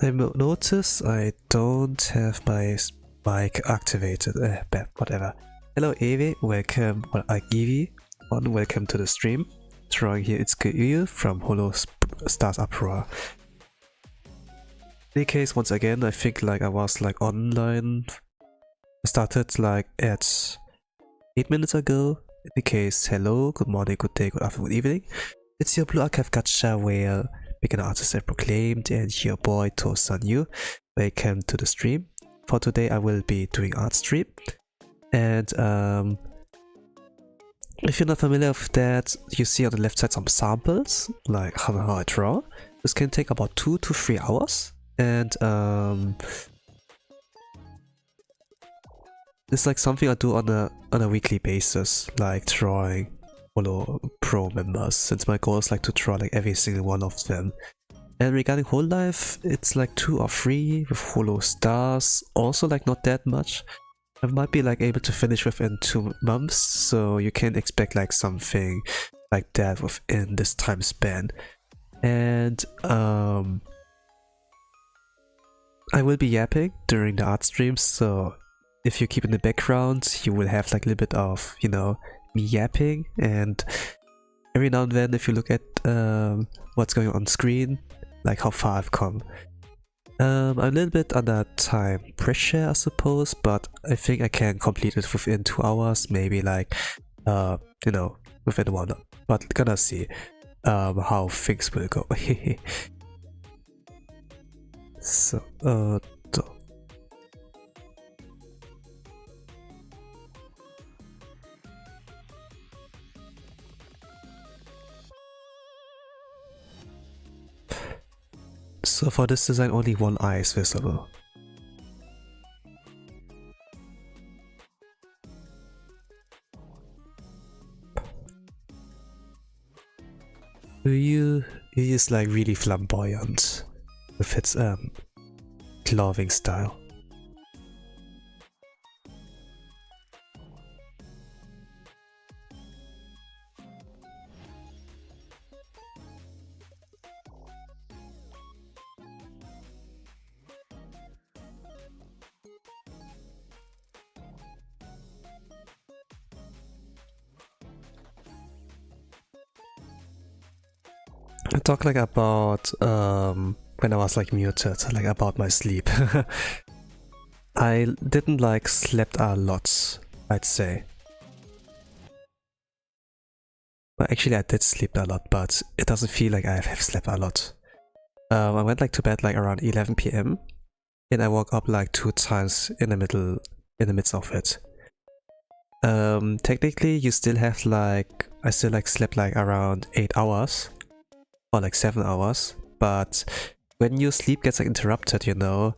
I notice I don't have my mic activated. Whatever. Hello Evie, welcome. Evie, welcome to the stream. Drawing here, it's Utsugi Uyu from Holostars UPROAR. In any case, once again, I think like I was like online. I started like at 8 minutes ago. In any case, hello, good morning, good day, good afternoon, good evening. It's your Blue Archive Gacha where beginner artist and proclaimed, and your boy Tosan Yu. Welcome to the stream. For today I will be doing art stream, and if you're not familiar with that, you see on the left side some samples, like how I draw. This can take about 2 to 3 hours, and it's like something I do on a weekly basis, like drawing Holo Pro members, since my goal is like to draw like every single one of them. And regarding Hololive, it's like 2 or 3 with Holostars, also like not that much. I might be like able to finish within 2 months, so you can expect like something like that within this time span. And I will be yapping during the art streams, so if you keep in the background, you will have like a little bit of, you know, me yapping, and every now and then if you look at what's going on screen, like how far I've come. I'm a little bit under time pressure, I suppose, but I think I can complete it within 2 hours, maybe like, you know, within 1 hour. But gonna see how things will go. So, so for this design, only one eye is visible. Uyu is like really flamboyant with its clothing style. I talk like about when I was like muted, like about my sleep. I didn't like slept a lot, I'd say. Well, actually I did sleep a lot, but it doesn't feel like I have slept a lot. I went like to bed like around 11 PM, and I woke up like 2 times in the midst of it. Technically you still have like, I still like slept like around 8 hours. Or like 7 hours, but when your sleep gets like interrupted, you know,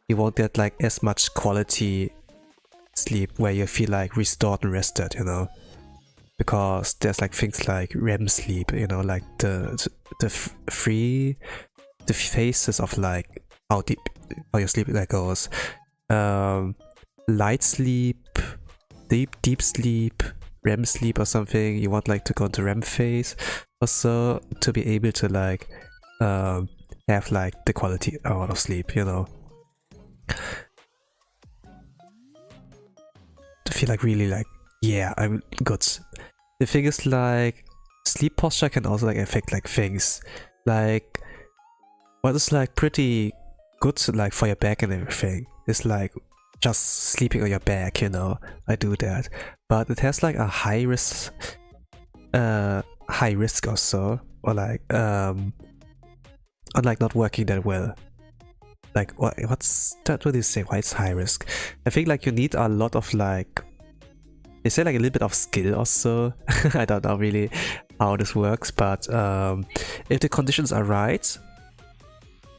you won't get like as much quality sleep where you feel like restored and rested, you know, because there's like things like REM sleep, you know, like the phases of like how your sleep like goes, light sleep, deep sleep, REM sleep or something. You want like to go into REM phase also to be able to like have like the quality amount of sleep, you know, to feel like really like, yeah, I'm good. The thing is like sleep posture can also like affect like things like what is like pretty good like for your back and everything. It's like just sleeping on your back, you know, I do that, but it has like a high risk also, or like on like not working that well. Like what's that, what do you say, why it's high risk? I think like you need a lot of like, they say like a little bit of skill also. I don't know really how this works, but if the conditions are right,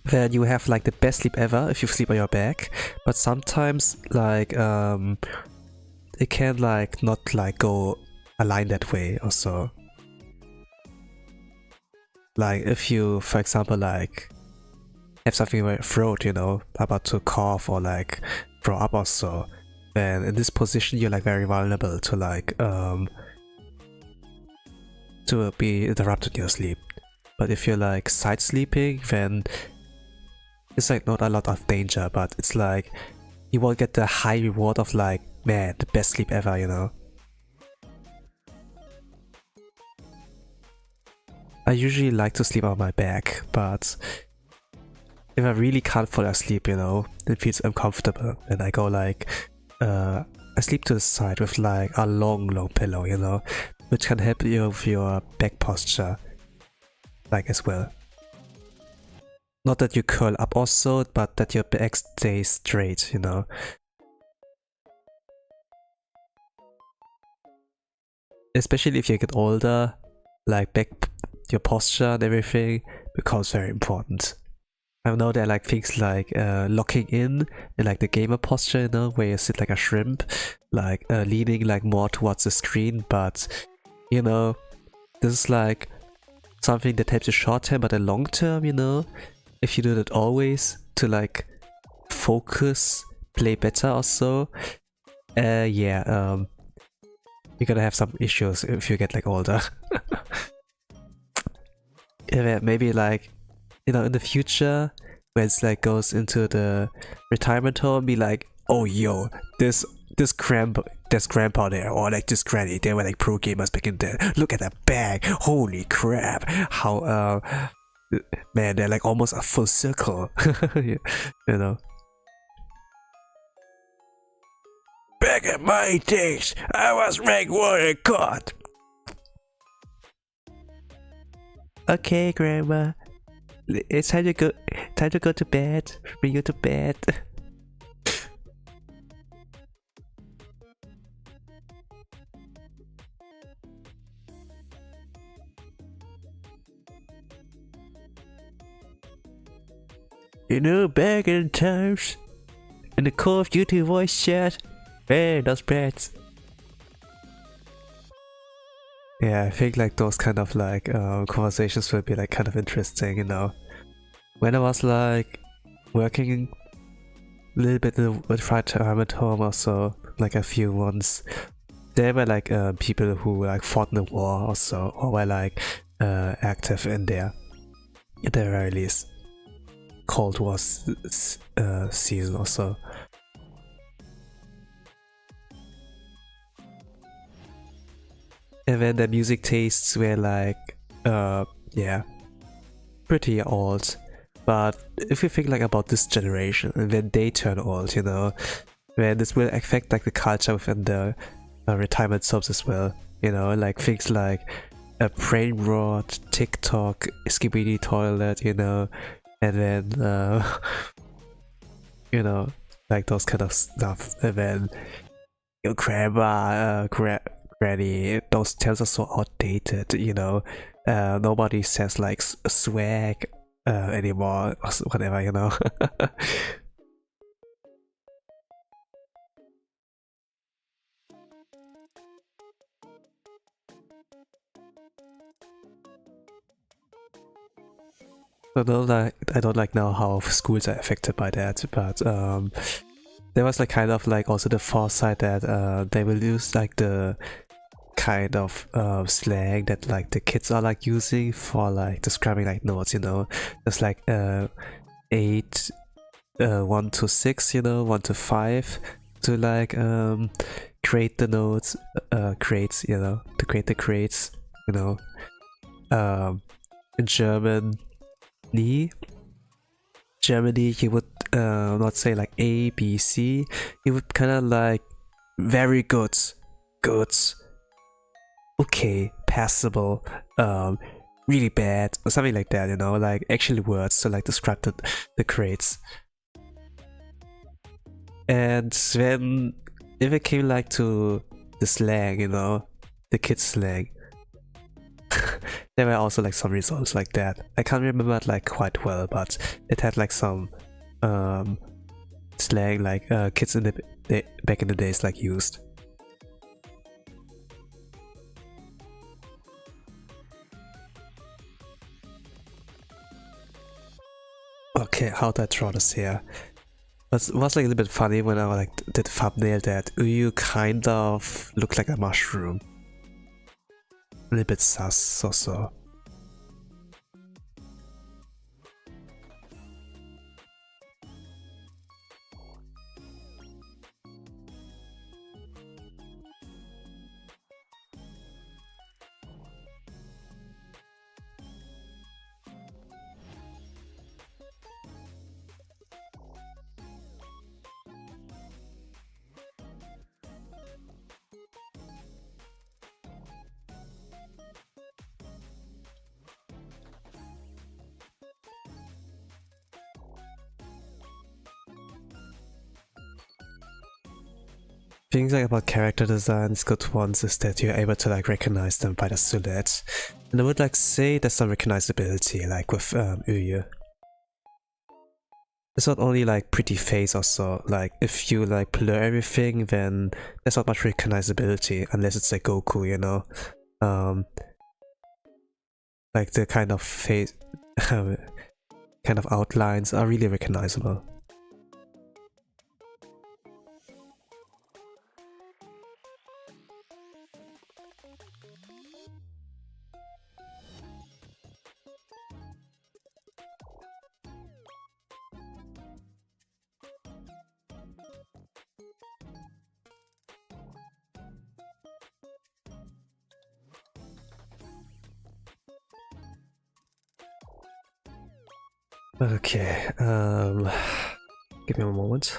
then you have like the best sleep ever if you sleep on your back. But sometimes like it can like not like go align that way also. Like if you, for example, like have something in your throat, you know, about to cough or like throw up or so, then in this position you're like very vulnerable to like to be interrupted in your sleep. But if you're like side sleeping, then it's like not a lot of danger, but it's like you won't get the high reward of like, man, the best sleep ever, you know. I usually like to sleep on my back, but if I really can't fall asleep, you know, it feels uncomfortable, and I go like, I sleep to the side with like a long pillow, you know, which can help you with your back posture, like as well. not that you curl up also, but that your back stays straight, you know. Especially if you get older, like your posture and everything becomes very important. I know there are like things like locking in and like the gamer posture, you know, where you sit like a shrimp, like leaning like more towards the screen, but you know, this is like something that helps you short term, but in long term, you know, if you do that always to like focus, play better also, yeah, you're gonna have some issues if you get like older. Yeah, maybe like, you know, in the future, when it's like goes into the retirement home, be like, oh yo, this grandpa there, or like this granny, they were like pro gamers back in there. Look at that bag, holy crap! How man, they're like almost a full circle, you know. Back in my days, I was rank 1 in COD. Okay, grandma. It's time to go to bed. Bring you to bed. You know, back in times, in the Call of Duty voice chat, man, those brats. Yeah, I think like those kind of like conversations will be like kind of interesting, you know. When I was like working a little bit with retirement home also, like a few ones, there were like people who like fought in the war also, or were like active in there at the very least. Cold War season also. And then the music tastes were like, yeah, pretty old. But if you think like about this generation, and when they turn old, you know, then this will affect like the culture within the retirement subs as well. You know, like things like a brain rot, TikTok, skibidi toilet, you know, and then you know, like those kind of stuff. And then your grandma, granny, those terms are so outdated, you know. Nobody says like swag anymore, or whatever, you know. I don't like now how schools are affected by that, but there was like kind of like also the foresight that they will use like the kind of slang that like the kids are like using for like describing like notes, you know. There's like 8, 1 to 6, you know, 1 to 5 to like create the notes, crates, you know, to create the crates, you know. In Germany, you would not say like A, B, C. You would kind of like very good, okay, passable, really bad, or something like that, you know, like actually words to like describe the crates. And when if it came like to the slang, you know, the kids slang, there were also like some results like that. I can't remember it like quite well, but it had like some slang like kids in the back in the days like used. Okay, how do I draw this here? It was like a little bit funny when I like did thumbnail that Uyu kind of looked like a mushroom. A little bit sus or so. things like about character designs, good ones, is that you're able to like recognize them by the silhouette. And I would like say there's some recognizability, like with Uyu. It's not only like pretty face also, like if you like blur everything, then there's not much recognizability unless it's like Goku, you know? Like the kind of face, kind of outlines are really recognizable. Okay, give me a moment.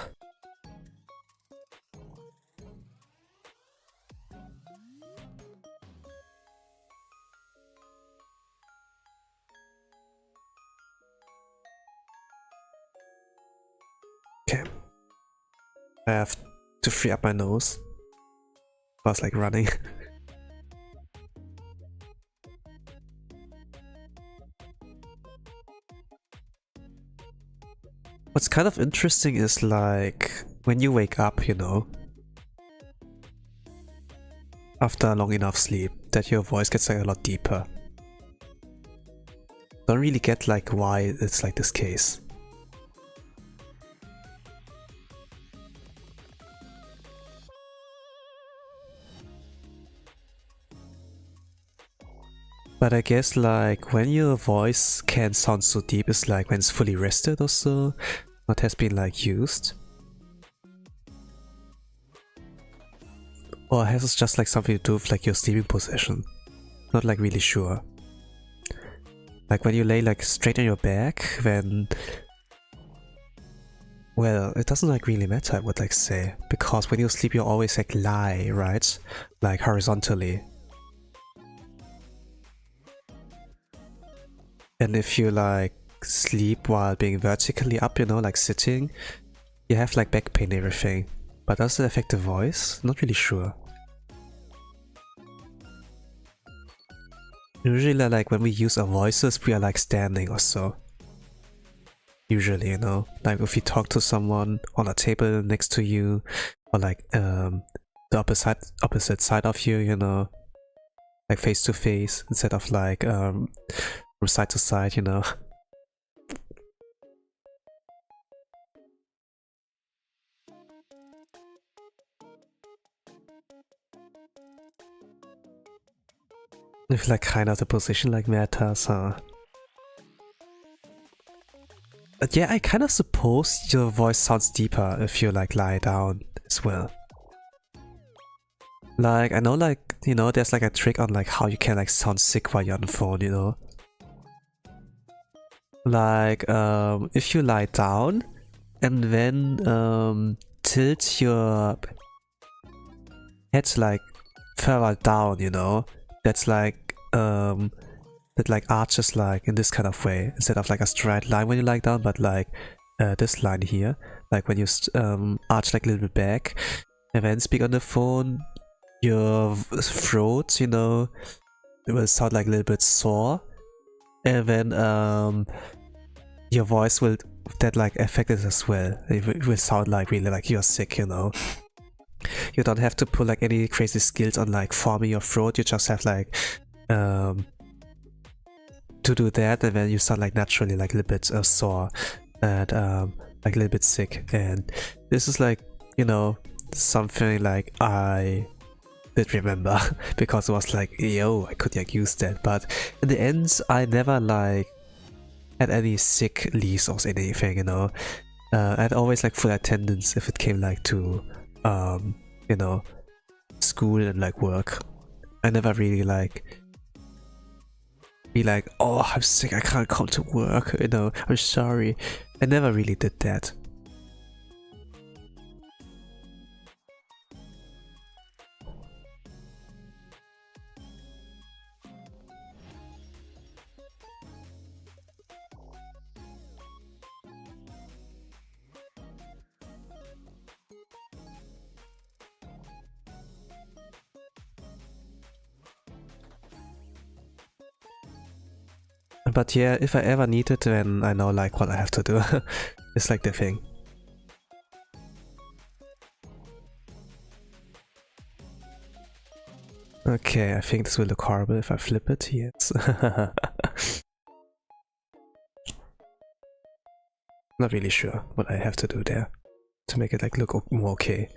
Okay. I have to free up my nose. I was like running. What's kind of interesting is like when you wake up, you know, after long enough sleep, that your voice gets like a lot deeper. Don't really get like why it's like this case. But I guess like when your voice can sound so deep is like when it's fully rested or so, what has been like used. Or has it just like something to do with like your sleeping position? Not like really sure. Like when you lay like straight on your back, then... Well, it doesn't like really matter, I would like say. Because when you sleep you always like lie, right? Like horizontally. And if you like sleep while being vertically up, you know, like sitting, you have like back pain and everything. But does it affect the voice? Not really sure. Usually like when we use our voices, we are like standing or so. Usually, you know, like if you talk to someone on a table next to you, or like the opposite side of you, you know, like face to face instead of like from side to side, you know. If like kind of the position like matters, huh? But yeah, I kind of suppose your voice sounds deeper if you like lie down as well. Like, I know like, you know, there's like a trick on like how you can like sound sick while you're on the phone, you know? Like, if you lie down and then tilt your head like further down, you know? That's like, that like arches like in this kind of way, instead of like a straight line when you lie down, but like this line here, like when you arch like a little bit back and then speak on the phone, your throat, you know, it will sound like a little bit sore, and then your voice will that like affect it as well. It will sound like really like you're sick, you know. You don't have to put like any crazy skills on like forming your throat, you just have like to do that, and then you sound like naturally like a little bit sore and like a little bit sick. And this is like, you know, something like I did remember because it was like, yo, I could like use that. But in the end, I never like had any sick leaves or anything, you know. I had always like full attendance if it came like to you know, school and like work. I never really like be like, oh, I'm sick, I can't come to work, you know, I'm sorry. I never really did that. But yeah, if I ever need it, then I know like what I have to do. It's like the thing. Okay, I think this will look horrible if I flip it. Yes. Not really sure what I have to do there to make it like look more okay.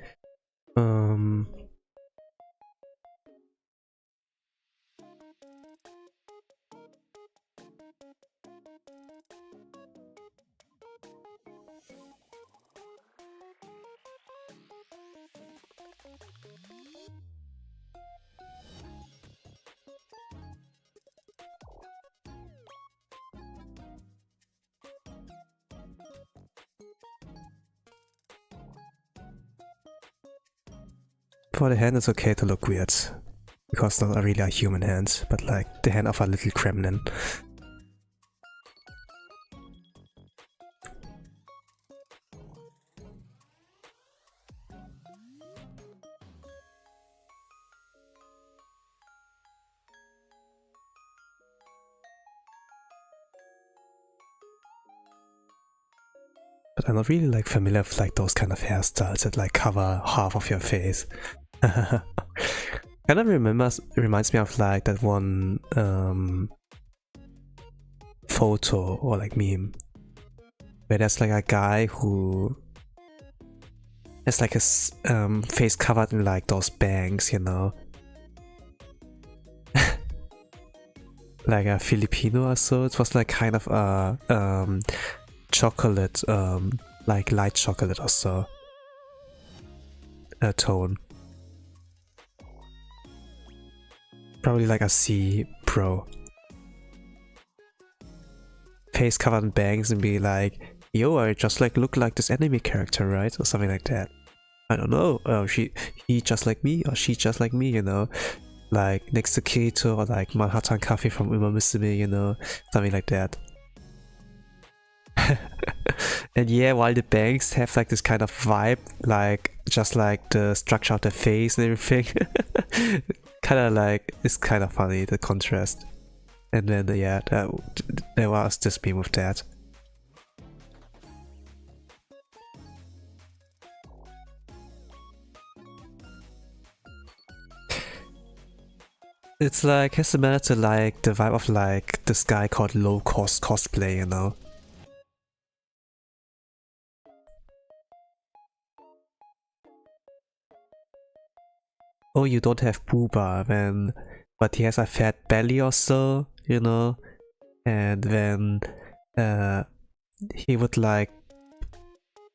For the hand, it's okay to look weird, because not really a human hand, but like the hand of a little gremlin. But I'm not really like familiar with like those kind of hairstyles that like cover half of your face. Kind of reminds me of like that one photo or like meme where there's like a guy who has like his face covered in like those bangs, you know, like a Filipino or so. It was like kind of a chocolate, like light chocolate or so, a tone. Probably like a C Pro. Face covered in bangs and be like, yo, I just like look like this anime character, right? Or something like that. I don't know. Oh, he just like me, or she just like me, you know? Like next to Kyatto, or like Manhattan Coffee from Uma Musume, you know? Something like that. And yeah, while the bangs have like this kind of vibe, like just like the structure of the face and everything, kind of like, it's kind of funny, the contrast. And then yeah, there was this meme with that. It's like, has similar to like the vibe of like this guy called low cost cosplay, you know? Oh, you don't have booba, then, but he has a fat belly or so, you know? And then he would like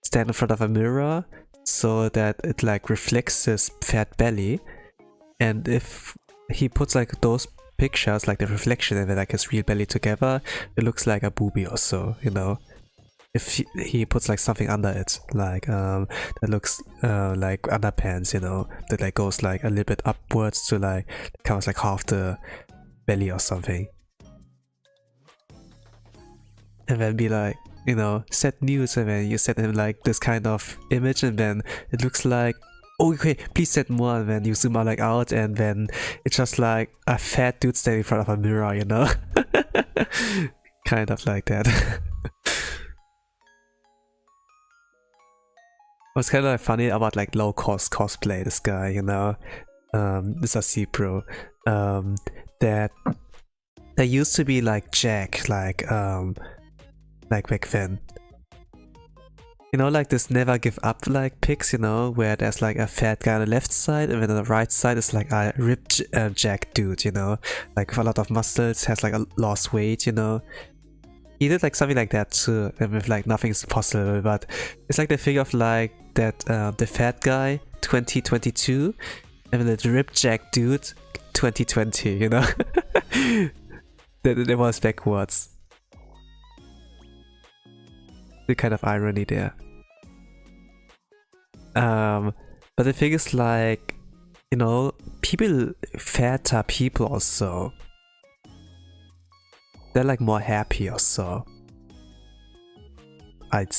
stand in front of a mirror so that it like reflects his fat belly, and if he puts like those pictures, like the reflection and then like his real belly together, it looks like a boobie or so, you know? If he puts like something under it, like that looks like underpants, you know, that like goes like a little bit upwards to like covers like half the belly or something, and then be like, you know, set news, and then you set him like this kind of image, and then it looks like, oh, okay, please set more, and then you zoom out like out, and then it's just like a fat dude standing in front of a mirror, you know? Kind of like that. What's kind of like funny about like low cost cosplay, this guy, you know, this is a C Pro, that there used to be like Jack, like back then. You know, like this never give up like pics, you know, where there's like a fat guy on the left side, and then on the right side is like a ripped Jack dude, you know, like with a lot of muscles, has like a lost weight, you know. He did like something like that too, and with like nothing's possible, but it's like the thing of like that the fat guy 2022 and then the ripped Jack dude 2020, you know. That was backwards. The kind of irony there. But the thing is like, you know, people, fatter people also, they're like more happy or so. I'd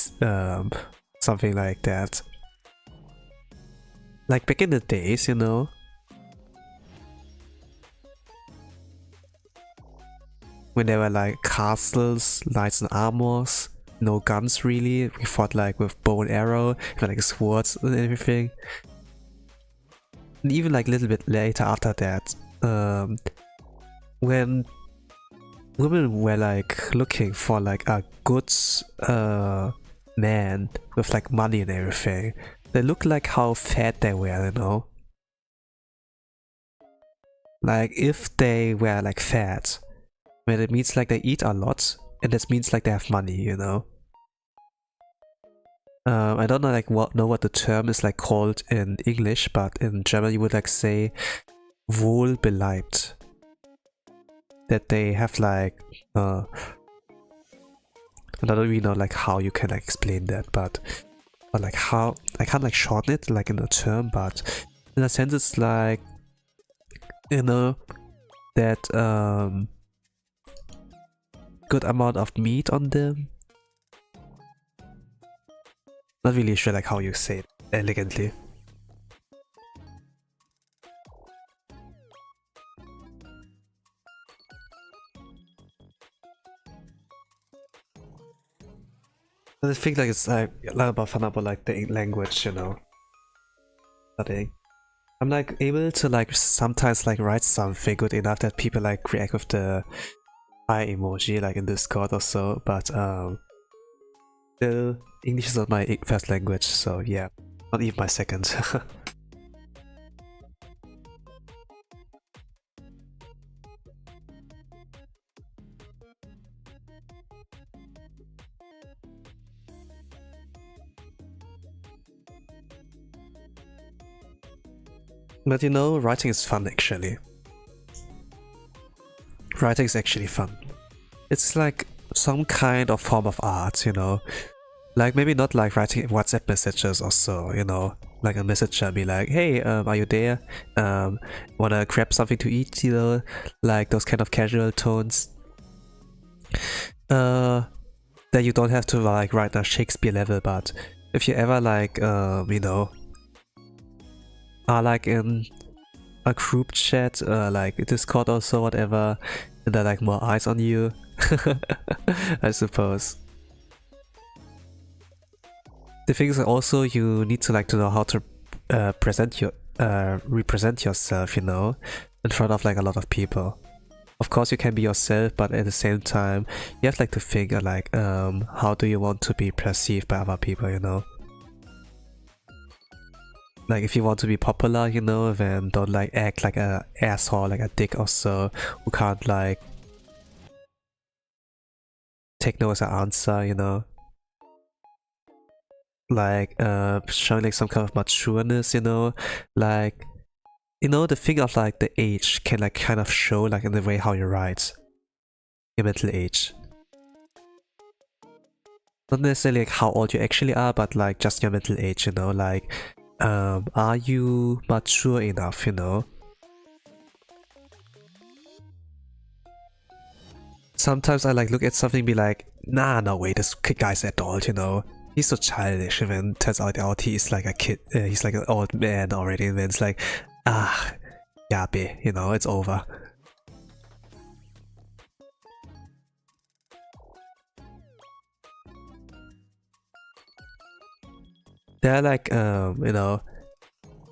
something like that. Like back in the days, you know. when there were like castles, knights and armors, no guns really. We fought like with bow and arrow, with like swords and everything. And even like a little bit later after that, when women were like looking for like a good man with like money and everything, they looked like how fat they were, you know? Like if they were like fat, when it means like they eat a lot, and this means like they have money, you know? I don't know like what the term is like called in English, but in German you would like say wohlbeleibt. That they have like I don't really know like how you can like explain that, but like how I can't like shorten it like in a term, but in a sense it's like, you know, that good amount of meat on them. Not really sure like how you say it elegantly. I think like it's like a lot about fun about like the language, you know. Studying. I'm like able to like sometimes like write something good enough that people like react with the eye emoji like in Discord or so, but still English is not my first language, so yeah, not even my second. But you know, writing is fun actually. Writing is actually fun. It's like some kind of form of art, you know. Like maybe not like writing WhatsApp messages or so, you know. Like a messenger be like, hey, are you there? Wanna grab something to eat, you know? Like those kind of casual tones. That you don't have to like write a Shakespeare level, but if you ever like, you know, are like in a group chat, like Discord or so, whatever, and there are like more eyes on you, I suppose. The thing is also you need to like to know how to represent yourself, you know, in front of like a lot of people. Of course you can be yourself, but at the same time you have like to think like how do you want to be perceived by other people, you know. Like if you want to be popular, you know, then don't like act like a asshole, like a dick or so, who can't like take no as an answer, you know. Like showing like some kind of matureness, you know, like, you know, the thing of like the age can like kind of show like in the way how you write your mental age. Not necessarily like how old you actually are, but like just your mental age, you know, like are you mature enough, you know? Sometimes I like look at something and be like, nah, no way, this guy's adult, you know? He's so childish, and then turns out he's like a kid, he's like an old man already, and then it's like, ah, yabe, you know, it's over. There are like, you know,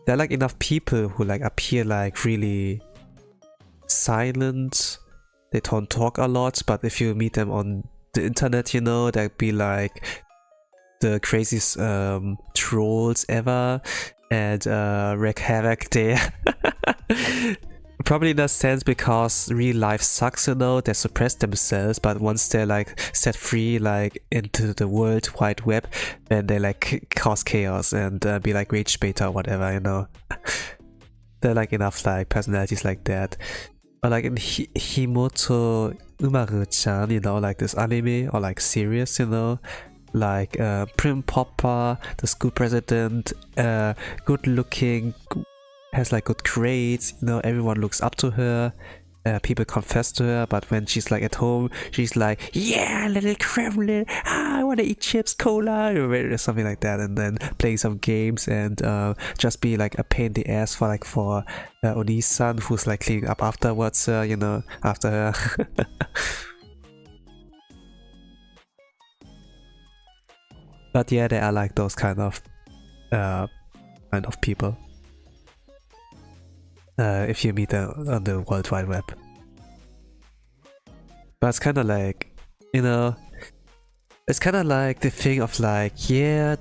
there are like enough people who like appear like really silent, they don't talk a lot, but if you meet them on the internet, you know, they'd be like the craziest trolls ever and wreak havoc there. Probably in a sense because real life sucks, you know, they suppress themselves, but once they're like set free like into the world wide web, then they like cause chaos and be like rage beta or whatever, you know. There are like enough like personalities like that. Or like in Himoto Umaru-chan, you know, like this anime or like series, you know, like Prim Popper, the school president, good looking, has like good grades, you know, everyone looks up to her, people confess to her, but when she's like at home, she's like, yeah, little Kremlin, I wanna eat chips, cola, or something like that, and then playing some games and just be like a pain in the ass for like Oni-san, who's like cleaning up afterwards, you know, after her. But yeah, they are like those kind of people. If you meet them on the World Wide Web. But it's kind of like, you know, it's kind of like the thing of like, yeah,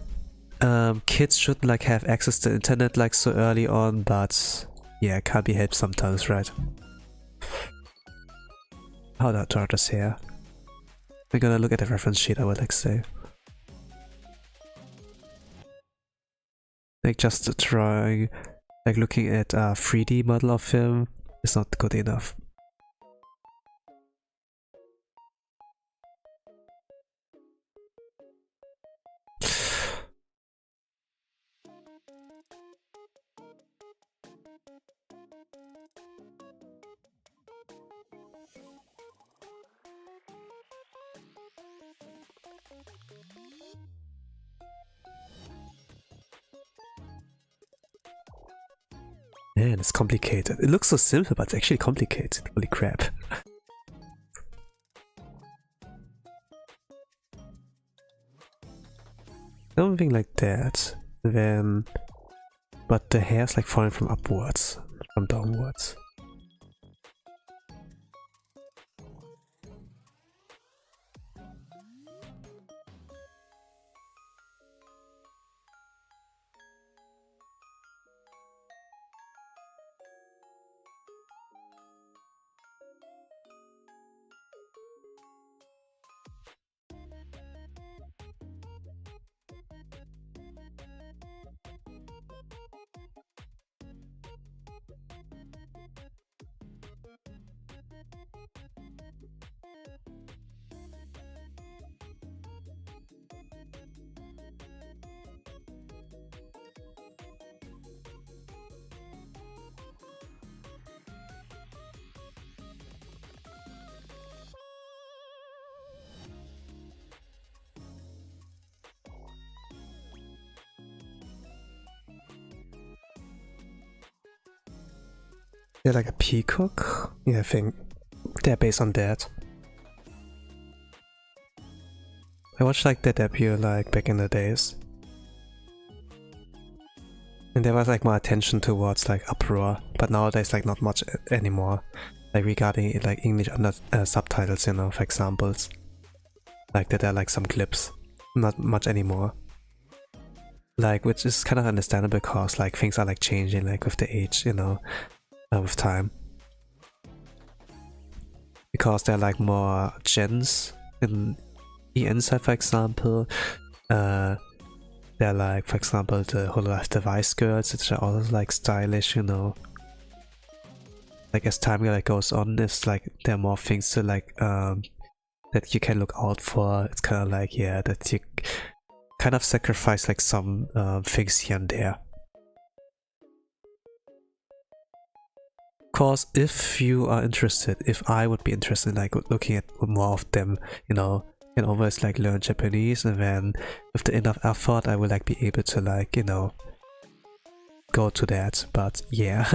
kids shouldn't like have access to internet like so early on, but yeah, can't be helped sometimes, right? How do I draw this here? We're gonna look at the reference sheet, I would like say. Like just trying, like looking at a 3D model of film is not good enough. Man, it's complicated. It looks so simple, but it's actually complicated. Holy crap. Something like that. Then... But the hair's like falling from upwards, from downwards. They're like a peacock? Yeah, I think they're based on that. I watched like their debut like back in the days. And there was like more attention towards like uproar, but nowadays like not much anymore. Like regarding like English under subtitles, you know, for examples. Like there are like some clips, not much anymore. Like, which is kind of understandable because like things are like changing like with the age, you know. With time, because there are like more gens in the inside, for example. They're like, for example, the Holostars device girls, which are also like stylish, you know. Like as time like goes on, it's like there are more things to like that you can look out for. It's kind of like, yeah, that you kind of sacrifice like some things here and there. Of course, if you are interested, if I would be interested in like looking at more of them, you know, you can always like learn Japanese, and then with the enough effort I will like be able to like, you know, go to that. But yeah.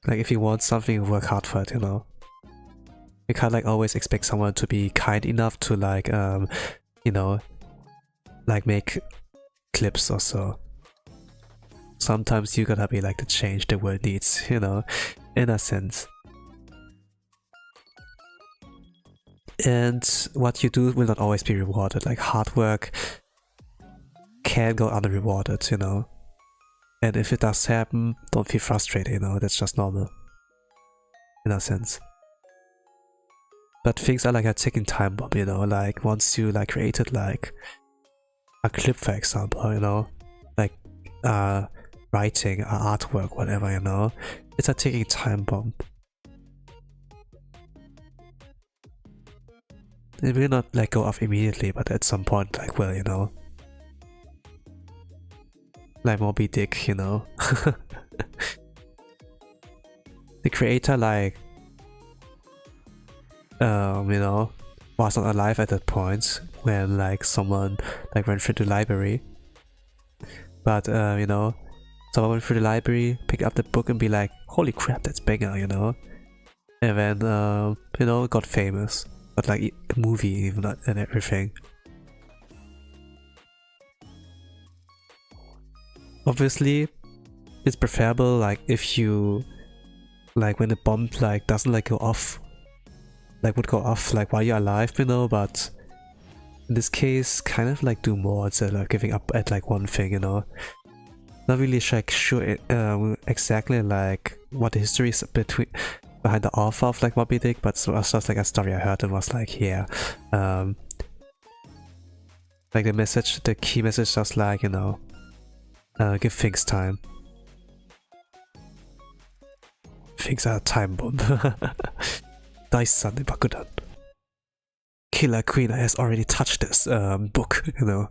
Like if you want something, work hard for it, you know. You can't like always expect someone to be kind enough to like you know, like make clips or so. Sometimes you gotta be like the change the world needs, you know, in a sense. And what you do will not always be rewarded. Like hard work can go unrewarded, you know. And if it does happen, don't feel frustrated, you know, that's just normal. In a sense. But things are like a ticking time bomb, you know, like once you like created like a clip, for example, you know, like writing, artwork, whatever, you know, it's a ticking time bomb. It will not like go off immediately, but at some point like will, you know. Like Moby Dick, you know. The creator like you know, wasn't alive at that point when like someone like went through the library. But you know, someone went through the library, pick up the book and be like, holy crap, that's banger, you know. And then you know, got famous. but like a movie even and everything. Obviously, it's preferable like if you like when the bomb like doesn't like go off, like would go off like while you're alive, you know, but in this case kind of like do more instead of giving up at like one thing, you know. Not really like sure exactly like what the history is behind the author of like Moby Dick, but it was just like a story I heard and was like, yeah, like the message, the key message, just like, you know, give things time. Things are a time bomb. Dice-san in Bakudan. Killer Queen has already touched this book, you know.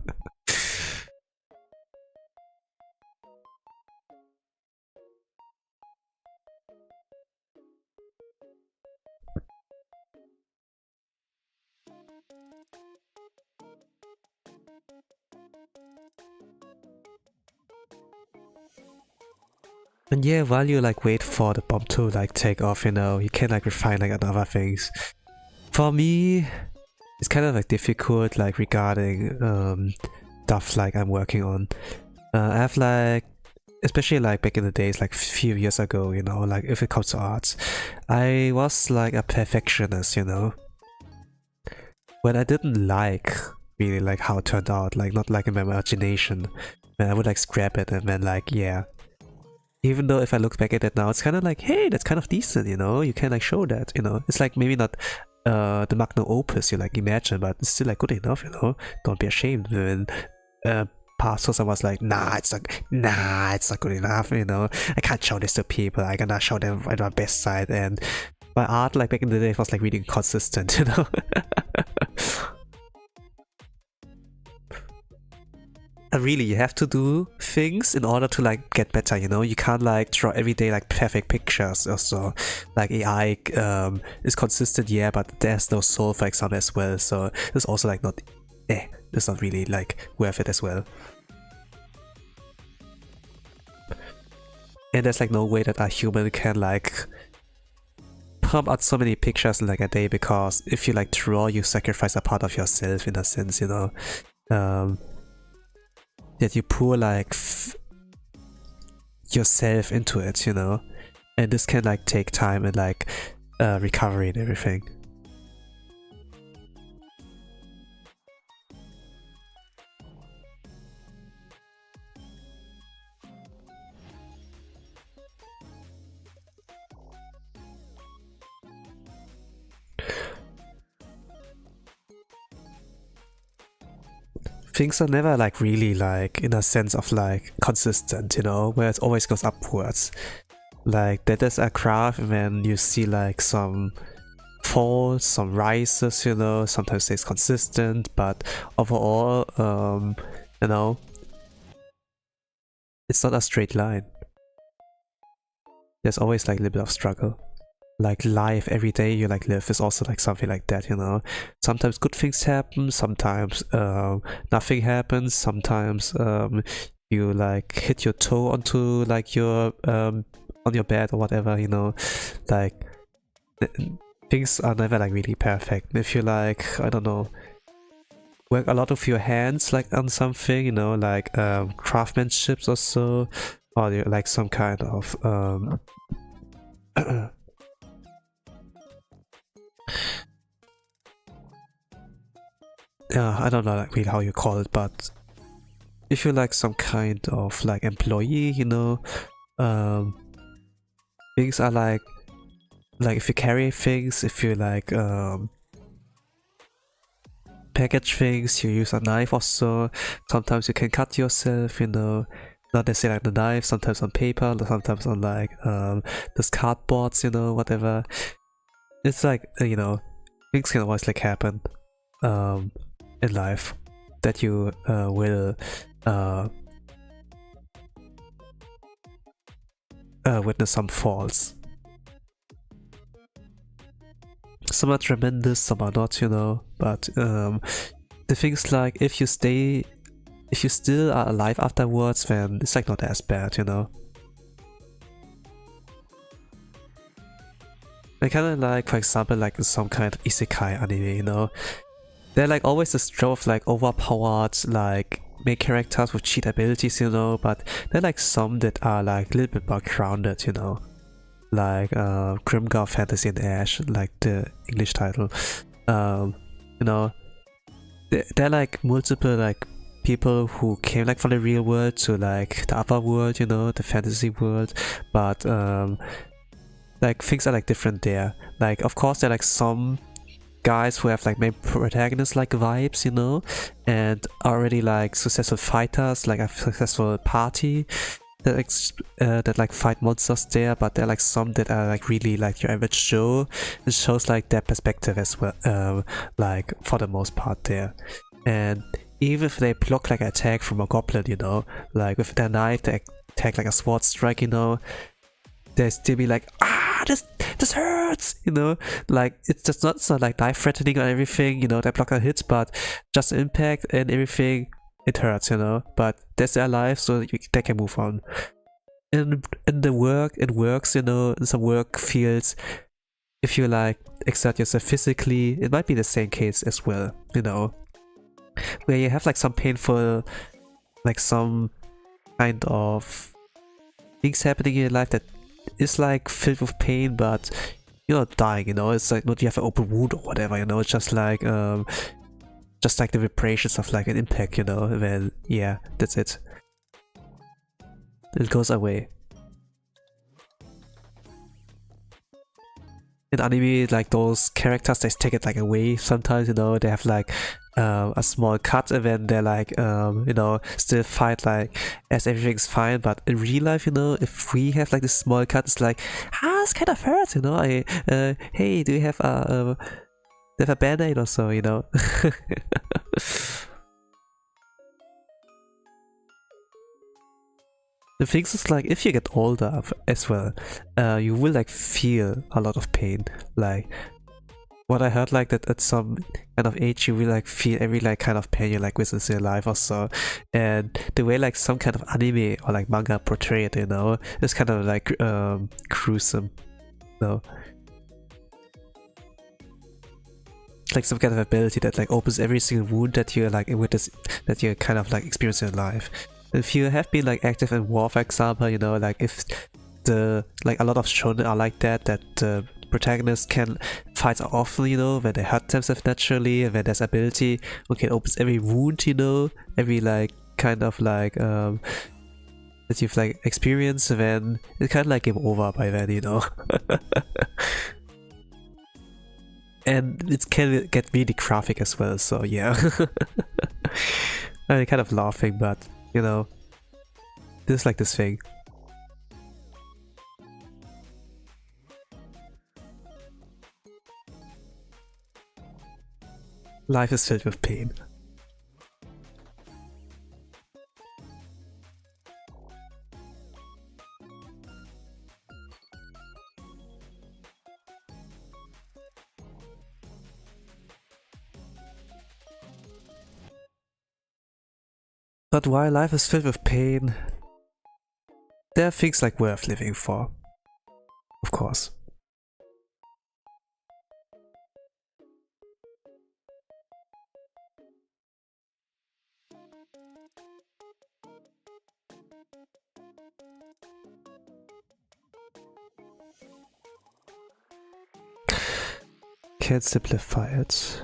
And yeah, while you like wait for the bomb to like take off, you know, you can like refine like other things. For me, it's kind of like difficult like regarding stuff like I'm working on. I have like, especially like back in the days, like a few years ago, you know, like if it comes to arts, I was like a perfectionist, you know. When I didn't like really like how it turned out, like not like in my imagination, then I would like scrap it and then like, yeah. Even though if I look back at it now, it's kind of like, hey, that's kind of decent, you know, you can like show that, you know. It's like maybe not the magnum opus you like imagine, but it's still like good enough, you know. Don't be ashamed when pastors I was like, nah, it's not good enough, you know. I can't show this to people, I gotta show them at my best side. And my art like back in the day was like really consistent, you know. And really, you have to do things in order to like get better, you know. You can't like draw every day like perfect pictures or so. Like AI is consistent, yeah, but there's no soul, for example, as well. So it's also like not, it's not really like worth it as well. And there's like no way that a human can like pump out so many pictures in like a day, because if you like draw, you sacrifice a part of yourself in a sense, you know. That you pour like yourself into it, you know, and this can like take time and like recovery and everything. Things are never like really like in a sense of like consistent, you know, where it always goes upwards. Like that is a graph, and then you see like some falls, some rises, you know, sometimes stays consistent, but overall, you know, it's not a straight line. There's always like a little bit of struggle. Like life, every day you like live is also like something like that, you know. Sometimes good things happen, sometimes nothing happens, sometimes you like hit your toe onto like your on your bed or whatever, you know. Like things are never like really perfect. If you like, I don't know, work a lot of your hands like on something, you know, like craftsmanship or so, or like some kind of I don't know like really how you call it, but if you're like some kind of like employee, you know, things are like if you carry things, if you like package things, you use a knife or so, sometimes you can cut yourself, you know, not necessarily like the knife, sometimes on paper, sometimes on like those cardboards, you know, whatever. It's like, you know, things can always like happen in life that you will witness some falls. Some are tremendous, some are not, you know, but the things like if you still are alive afterwards, then it's like not as bad, you know. I kind of like, for example, like some kind of isekai anime, you know? They're like always this trope of like overpowered, like main characters with cheat abilities, you know? But there are like some that are like a little bit more grounded, you know? Like Grimgar Fantasy and Ash, like the English title. You know, there are like multiple like people who came like from the real world to like the other world, you know, the fantasy world, but like things are like different there. Like of course there are like some guys who have like main protagonist like vibes, you know, and already like successful fighters, like a successful party that like fight monsters there, but there are like some that are like really like your average Joe. It shows like their perspective as well, like for the most part there. And even if they block like an attack from a goblin, you know, like with their knife they attack like a sword strike, you know, they still be like, ah, this hurts, you know, like it's not like life threatening or everything, you know, they block a hit, but just the impact and everything, it hurts, you know, but that's their life, so they can move on. In the work, it works, you know, in some work fields, if you like exert yourself physically, it might be the same case as well, you know, where you have like some painful, like some kind of things happening in your life that is like filled with pain, but you're not dying, you know, it's like not you have an open wound or whatever, you know, it's just like the vibrations of like an impact, you know, then yeah, that's it. It goes away. In anime, like those characters, they take it like away sometimes, you know, they have like a small cut and then they're like, you know, still fight like as everything's fine, but in real life, you know, if we have like this small cut, it's like, it's kind of hurts, you know, hey, do you have a band-aid or so, you know? The thing is, like, if you get older as well, you will like feel a lot of pain. Like, what I heard, like that at some kind of age, you will like feel every like kind of pain you like witness in your life or so. And the way like some kind of anime or like manga portray it, you know, is kind of like gruesome, you know. Like some kind of ability that like opens every single wound that you're like witness, that you kind of like experience in life. If you have been like active in war, for example, you know, like if the like a lot of shonen are like that the protagonists can fight often, you know, when they hurt themselves naturally, and when there's ability, okay, it opens every wound, you know, every like kind of like that you've like experienced, then it's kind of like game over by then, you know. And it can get really graphic as well, so yeah. I'm kind of laughing, but you know, this is like this thing. Life is filled with pain. But while life is filled with pain, there are things like worth living for. Of course. Can't simplify it.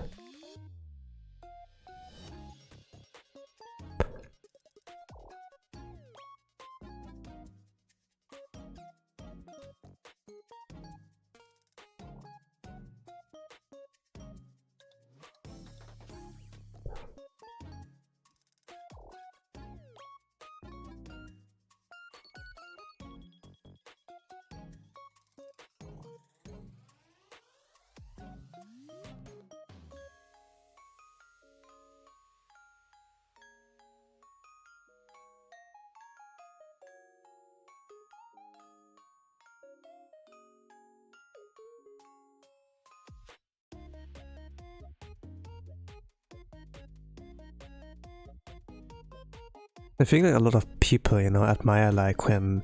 I think like a lot of people, you know, admire like when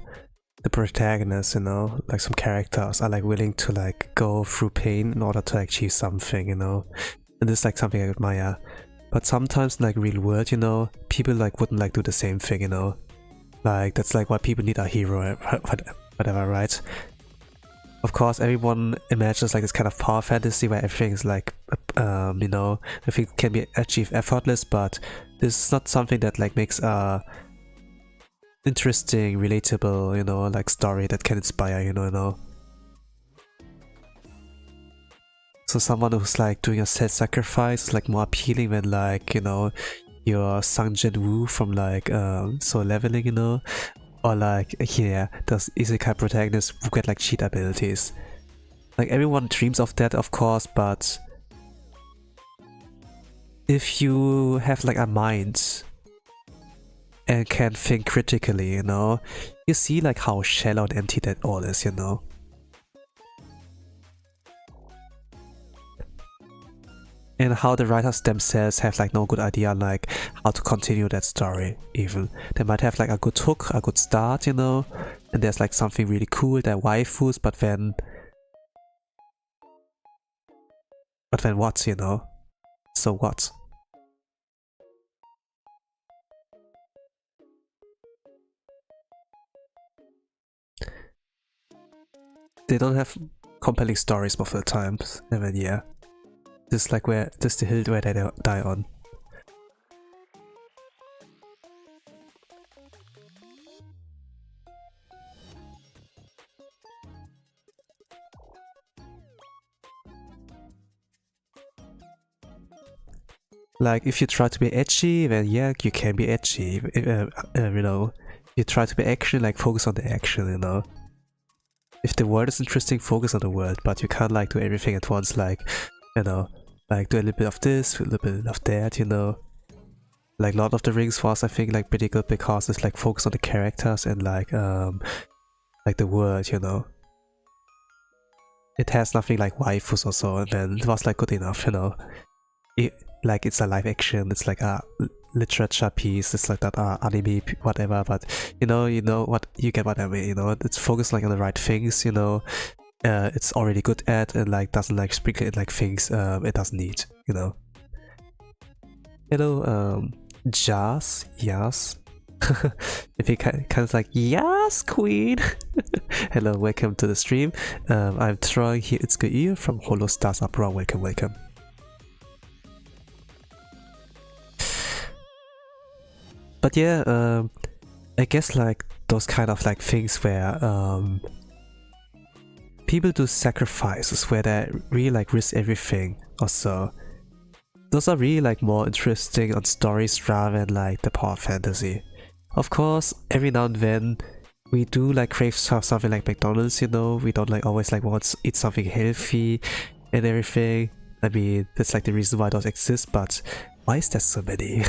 the protagonists, you know, like some characters are like willing to like go through pain in order to achieve something, you know. And this is like something I admire. But sometimes in like real world, you know, people like wouldn't like do the same thing, you know. Like that's like why people need a hero, whatever, right? Of course, everyone imagines like this kind of power fantasy where everything is like, you know, everything can be achieved effortless, but this is not something that like makes a interesting, relatable, you know, like story that can inspire, you know. So someone who's like doing a self-sacrifice is like more appealing than like, you know, your Sang Jin-woo from like Soul Leveling, you know. Or like, yeah, those isekai protagonists who get like cheat abilities. Like everyone dreams of that, of course, but if you have like a mind and can think critically, you know, you see like how shallow and empty that all is, you know. And how the writers themselves have like no good idea like how to continue that story even. They might have like a good hook, a good start, you know, and there's like something really cool, they're waifus, but then what, you know? So what? They don't have compelling stories most of the time, and then yeah. This is like this is the hill where they die on. Like if you try to be edgy, then yeah, you can be edgy. You know, if you try to be action, like focus on the action, you know. If the world is interesting, focus on the world, but you can't like do everything at once, like, you know. Like do a little bit of this, a little bit of that, you know. Like Lord of the Rings was, I think, like pretty good because it's like focused on the characters and like the world, you know. It has nothing like waifus or so, and then it was like good enough, you know. Like it's a live action, it's like a literature piece, it's like that anime, whatever. But you know what, you get what I mean, you know. It's focused like on the right things, you know. It's already good at and like doesn't like sprinkle in like things it doesn't need, you know. Hello, Jazz, yes. If you kind of like, yes, queen. Hello, welcome to the stream. I'm trying here. Utsugi Uyu from Holostars UPROAR. Welcome. But yeah, I guess like those kind of like things where people do sacrifices where they really like risk everything or so. Those are really like more interesting on stories rather than like the power fantasy. Of course, every now and then we do like crave something like McDonald's, you know. We don't like always like want to eat something healthy and everything. I mean, that's like the reason why those exist, but why is there so many?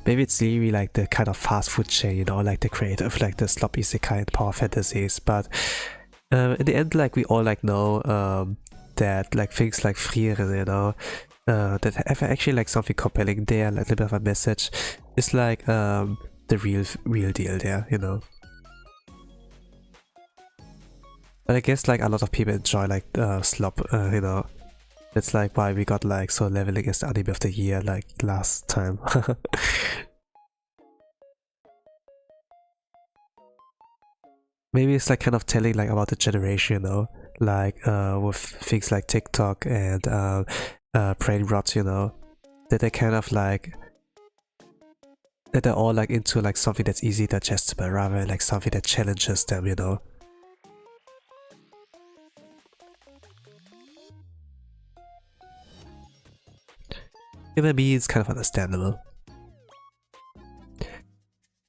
Maybe it's really like the kind of fast food chain, you know, like the creator of like the sloppy isekai and power fantasies. But in the end, like we all like know that like things like Frieren, you know, that have actually like something compelling there, like a little bit of a message, is like the real deal there, you know. But I guess like a lot of people enjoy like slop, you know. That's like why we got like Soul Leveling as the anime of the year like last time. Maybe it's like kind of telling like about the generation, you know, like with things like TikTok and brain rot, you know, that they kind of like that they're all like into like something that's easy digestible rather than like something that challenges them, you know. Even me, it's kind of understandable.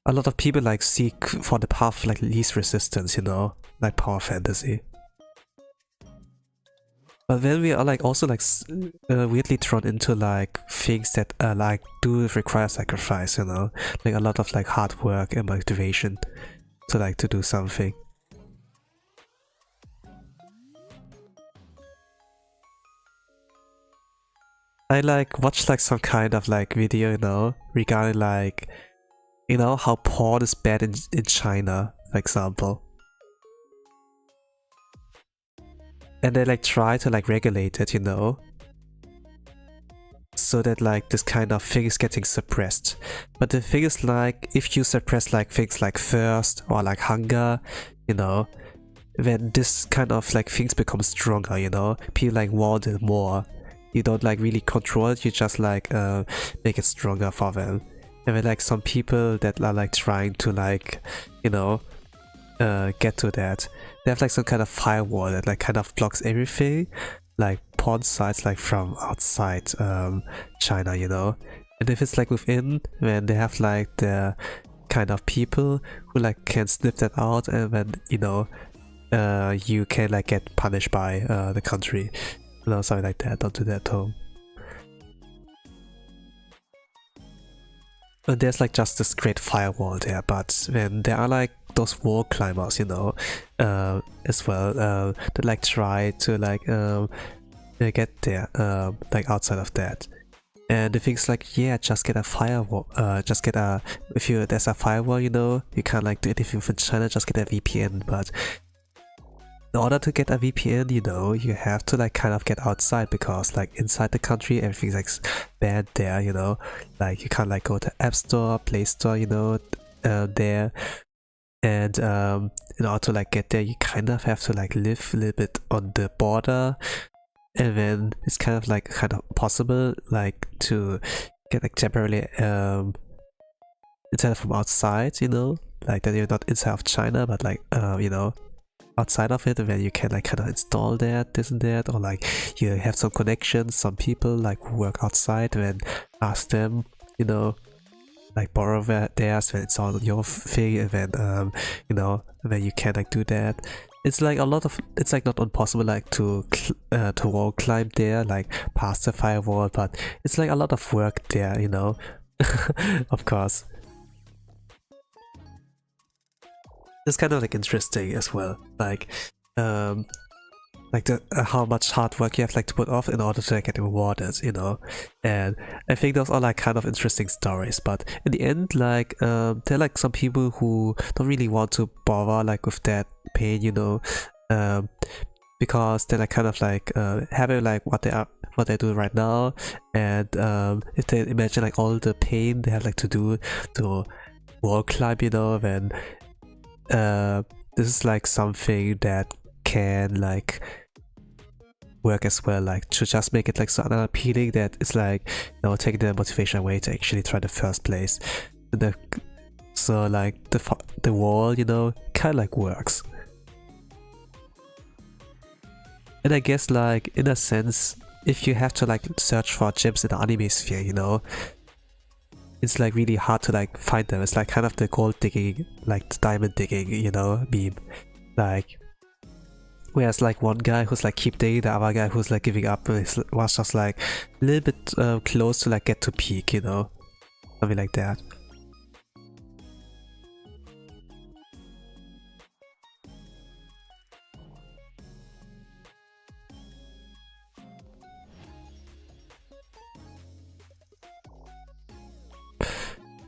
A lot of people like seek for the path of like least resistance, you know, like power fantasy. But then we are like also like weirdly thrown into like things that like do require sacrifice, you know, like a lot of like hard work and motivation to like to do something. I like watched like some kind of like video, you know, regarding like, you know, how porn is bad in China, for example. and they like try to like regulate it, you know, so that like this kind of thing is getting suppressed. But the thing is, like, if you suppress like things like thirst or like hunger, you know, then this kind of like things become stronger, you know, people like want it more. You don't like really control it, you just like make it stronger for them. And then like some people that are like trying to like, you know, get to that, they have like some kind of firewall that like kind of blocks everything, like porn sites like from outside China, you know. And if it's like within, then they have like the kind of people who like can sniff that out, and then, you know, you can like get punished by the country, you know, something like that. Don't do that at home. And there's like just this great firewall there, but then there are like those wall climbers, you know, as well, that like try to like get there, like outside of that. And the thing's like, yeah, just get a firewall, just get a, if you, there's a firewall, you know, you can't like do anything from China, just get a VPN. But in order to get a VPN, you know, you have to like kind of get outside, because like inside the country everything's like banned there, you know, like you can't like go to App Store, Play Store, you know, there. And in order to like get there, you kind of have to like live a little bit on the border, and then it's kind of possible like to get like temporarily internet from outside, you know, like that you're not inside of China, but like you know, outside of it, and then you can like kind of install that, this and that, or like you have some connections, some people like who work outside, and then ask them, you know, like borrow theirs when it's on your thing, and then you know, and then you can like do that. It's like a lot of, it's like not impossible like to wall climb there, like past the firewall, but it's like a lot of work there, you know. Of course. It's kind of like interesting as well, like the how much hard work you have like to put off in order to like, get rewarded, you know. And I think those are like kind of interesting stories, but in the end, like there are like some people who don't really want to bother like with that pain, you know, because they're like kind of like having like what they do right now, and if they imagine like all the pain they have like to do to wall climb, you know, then this is like something that can like work as well, like to just make it like so unappealing that it's like, you know, taking the motivation away to actually try the first place. So like the wall, you know, kind of like works. And I guess like in a sense, if you have to like search for gems in the anime sphere, you know, it's like really hard to like find them. It's like kind of the gold digging, like the diamond digging, you know, meme. Like, whereas like one guy who's like keep digging, the other guy who's like giving up was just like a little bit close to like get to peak, you know, something like that.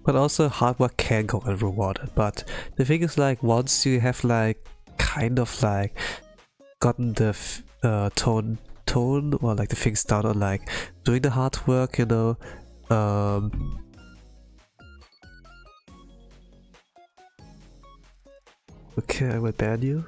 But also hard work can go unrewarded. But the thing is, like, once you have like kind of like gotten the tone or like the things down on like doing the hard work, you know, okay, I will ban you.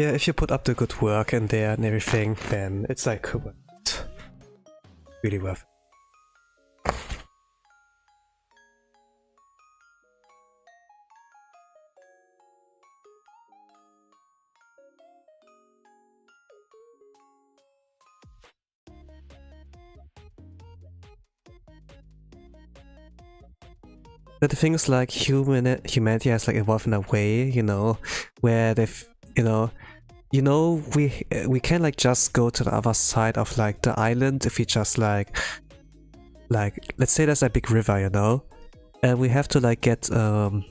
Yeah, if you put up the good work in there and everything, then it's like really worth it. But the thing is, like, humanity has like evolved in a way, you know, where they've, we can like just go to the other side of like the island if we just like let's say there's a big river, you know, and we have to like get all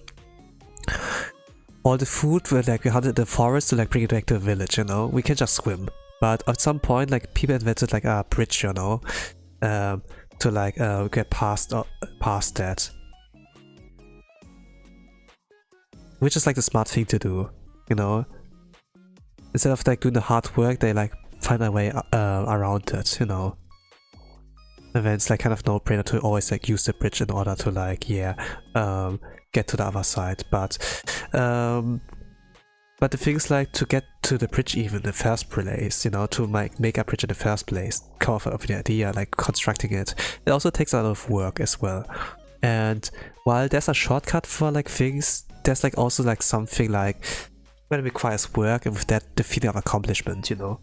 the food where like we hunted in the forest to like bring it back to the village, you know. We can just swim, but at some point like people invented like a bridge, you know, to like get past that, which is like the smart thing to do, you know. Instead of like doing the hard work, they like find a way around it, you know. And then it's like kind of no-brainer to always like use the bridge in order to like get to the other side. But the thing is, like, to get to the bridge even in the first place, you know, to make a bridge in the first place, come up with the idea, like constructing it, it also takes a lot of work as well. And while there's a shortcut for like things, there's like also like something like when it requires work, and with that the feeling of accomplishment, you know.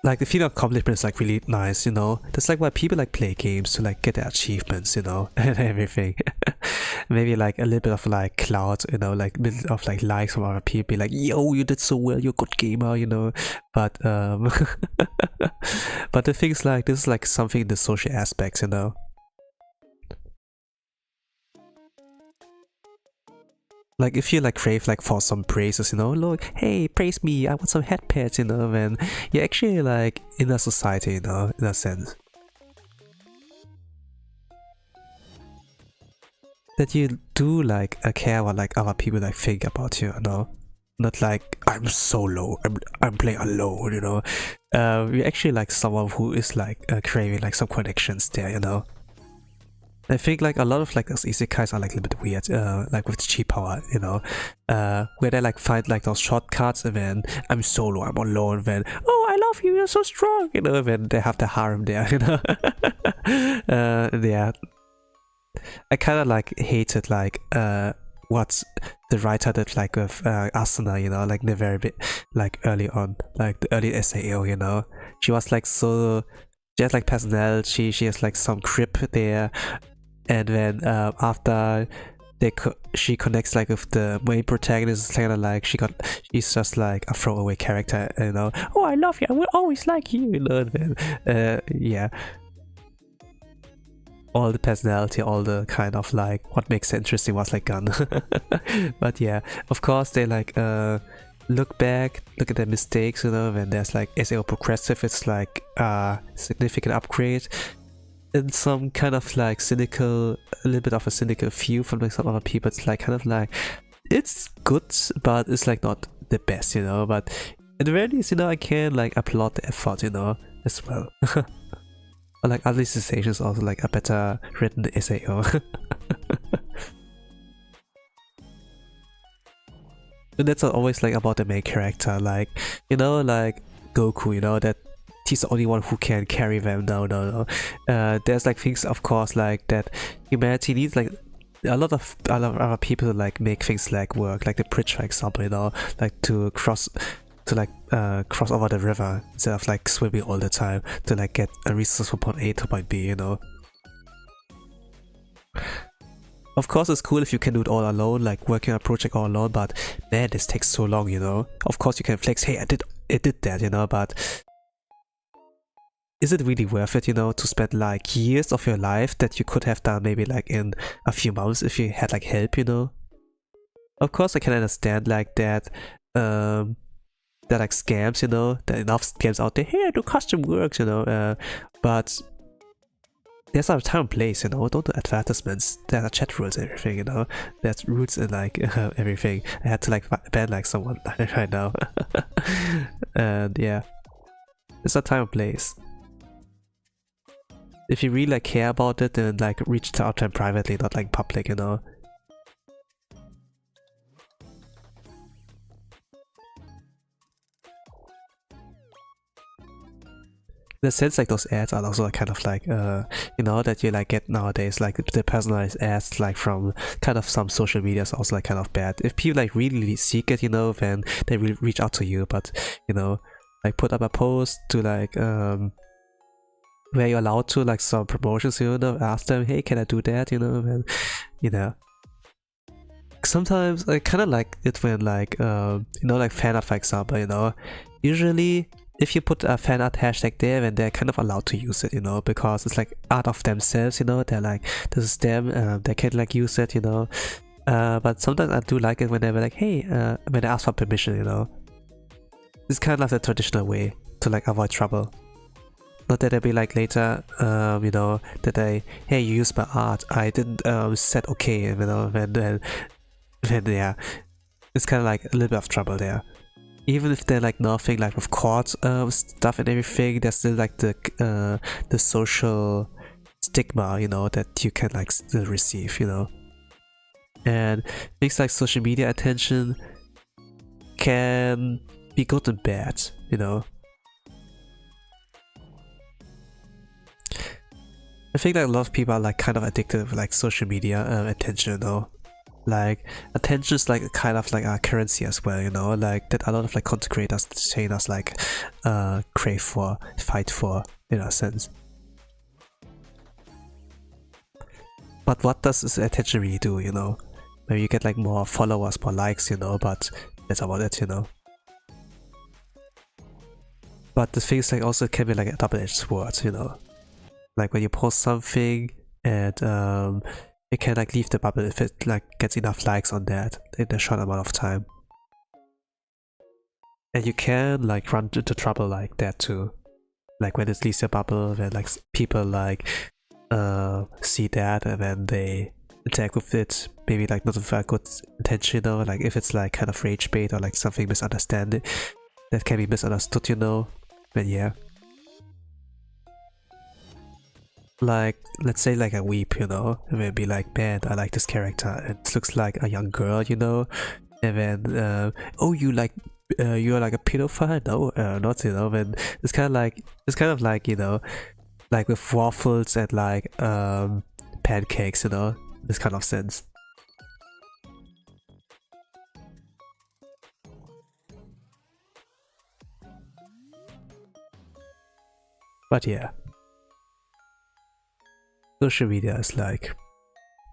Like the feeling of accomplishment is like really nice, you know. That's like why people like play games, to like get their achievements, you know, and everything. Maybe like a little bit of like clout, you know, like a bit of like likes from other people, be like, yo, you did so well, you're a good gamer, you know. But but the thing is, like, this is like something in the social aspects, you know. Like if you like crave like for some praises, you know, look, hey, praise me, I want some head pets, you know, then you're actually like in a society, you know, in a sense. That you do like care what like other people like think about you, you know. Not like I'm solo, I'm playing alone, you know. You're actually like someone who is like craving like some connections there, you know. I think like a lot of like those isekais are like a little bit weird, like with chi power, you know, where they like find like those shortcuts, and then I'm solo, I'm alone, then oh, I love you, you're so strong, you know, then they have the harem there, you know. Yeah, I kind of like hated like what the writer did like with Asuna, you know, like in the very bit, like early on, like the early SAO, you know. She was like so, she has like personality, she has like some grip there. And then after she connects like with the main protagonist, it's kind of like she's just like a throwaway character, you know. Oh, I love you, I will always like you, you know. And then, yeah, all the personality, all the kind of like what makes it interesting was like gone. But yeah, of course they like look back, look at their mistakes, you know. When there's like SAO progressive, it's like a significant upgrade. In some kind of like cynical, a little bit of a cynical view from like some other people, it's like kind of like, it's good, but it's like not the best, you know. But at the very least, you know, I can like applaud the effort, you know, as well. Or like at least the stage is also like a better written SAO. And that's always like about the main character, like, you know, like Goku, you know, that he's the only one who can carry them. No. There's like things, of course, like that humanity needs like a lot of other people to like make things like work, like the bridge, for example, you know, like to cross over the river instead of like swimming all the time to like get a resource from point A to point B, you know. Of course, it's cool if you can do it all alone, like working on a project all alone, but man, this takes so long, you know. Of course, you can flex, hey, I did that, you know, but is it really worth it, you know, to spend like years of your life that you could have done maybe like in a few months if you had like help, you know? Of course, I can understand like that, that like scams, you know, there are enough scams out there, hey, I do custom works, you know, but there's a time and place, you know, don't do advertisements, there are chat rules and everything, you know, there's roots and like everything. I had to like ban like someone right now. And yeah, there's a time and place. If you really like care about it, then like reach out to them privately, not like public, you know. In a sense, like those ads are also kind of like you know, that you like get nowadays, like the personalized ads like from kind of some social media is also like kind of bad. If people like really seek it, you know, then they will reach out to you. But you know, like put up a post to like where you're allowed to like some promotions, you know, ask them, hey, can I do that, you know, and you know. Sometimes I kind of like it when like you know, like fan art, for example, you know, usually if you put a fan art hashtag there, then they're kind of allowed to use it, you know, because it's like art of themselves, you know, they're like, this is them, they can like use it, you know. But sometimes I do like it when they're like, hey, when they ask for permission, you know. It's kind of like the traditional way to like avoid trouble. Not that they'll be like later, you know, that they, hey, you used my art, I didn't set okay, you know, then yeah, it's kind of like a little bit of trouble there. Even if they're like nothing like with court stuff and everything, there's still like the social stigma, you know, that you can like still receive, you know. And things like social media attention can be good and bad, you know. I think that a lot of people are like kind of addicted with like social media attention, you know. Like attention is like kind of like our currency as well, you know, like that a lot of like content creators, trainers like crave for, fight for, in a sense. But what does this attention really do, you know? Maybe you get like more followers, more likes, you know, but that's about it, you know. But the things like also can be like a double-edged sword, you know. Like when you post something and it can like leave the bubble if it like gets enough likes on that in a short amount of time. And you can like run into trouble like that too. Like when it leaves your bubble, when like people like see that and then they interact with it, maybe like not with a good intention, you know, like if it's like kind of rage bait or like something misunderstanding that can be misunderstood, you know, then yeah. Like, let's say like a weep, you know, and then be like, man, I like this character, it looks like a young girl, you know, and then, oh, you're like a pedophile? No, not, you know, then it's kind of like, you know, like with waffles and like, pancakes, you know, this kind of sense. But yeah. Social media is like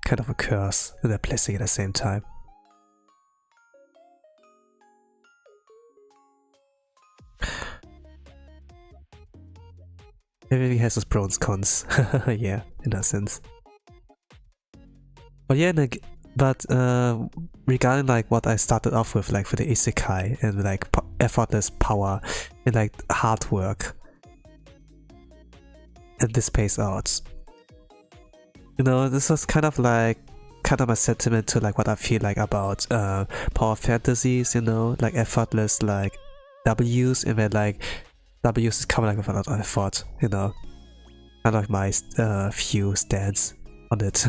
kind of a curse and a blessing at the same time. Everything has its pros and cons. Yeah, in that sense. But yeah, like, but regarding like what I started off with, like for the isekai and like effortless power and like hard work, and this pays out. You know, this was kind of my sentiment to like what I feel like about power fantasies, you know, like effortless like W's, and then like W's is coming like with a lot of effort, you know. Kind of my few stance on it.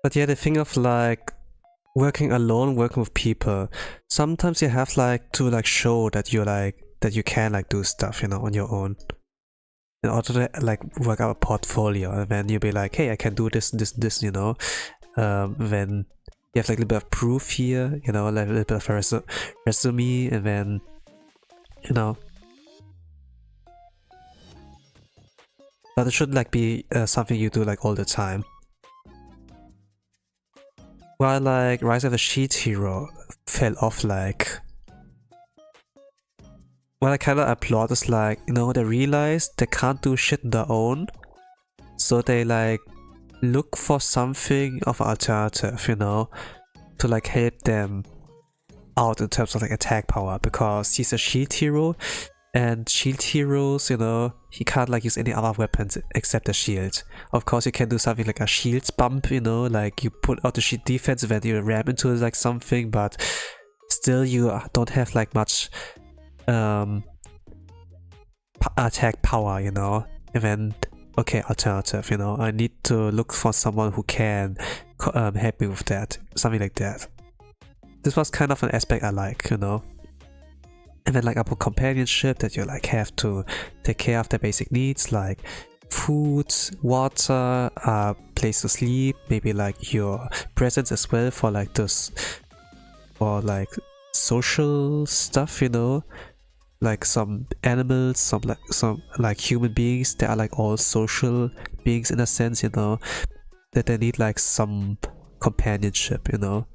But yeah, the thing of like working alone, working with people, sometimes you have like to like show that you're like that you can like do stuff, you know, on your own. In order to like work out a portfolio, and then you'll be like, hey, I can do this, you know. Then you have like a little bit of proof here, you know, like a little bit of a resume, and then, you know. But it should like be something you do like all the time. While like Rise of the Sheet Hero fell off, like, what I kind of applaud is like, you know, they realize they can't do shit on their own, so they like look for something of an alternative, you know, to like help them out in terms of like attack power, because he's a shield hero, and shield heroes, you know, he can't like use any other weapons except a shield. Of course, you can do something like a shield bump, you know, like you put out the shield defense and then you ram into like something, but still you don't have like much attack power, you know. And then, okay, alternative, you know, I need to look for someone who can help me with that, something like that. This was kind of an aspect I like, you know. And then like about companionship, that you like have to take care of their basic needs like food, water, place to sleep, maybe like your presence as well for like this, or like social stuff, you know. Like some animals, some like human beings, they are like all social beings in a sense, you know, that they need like some companionship, you know.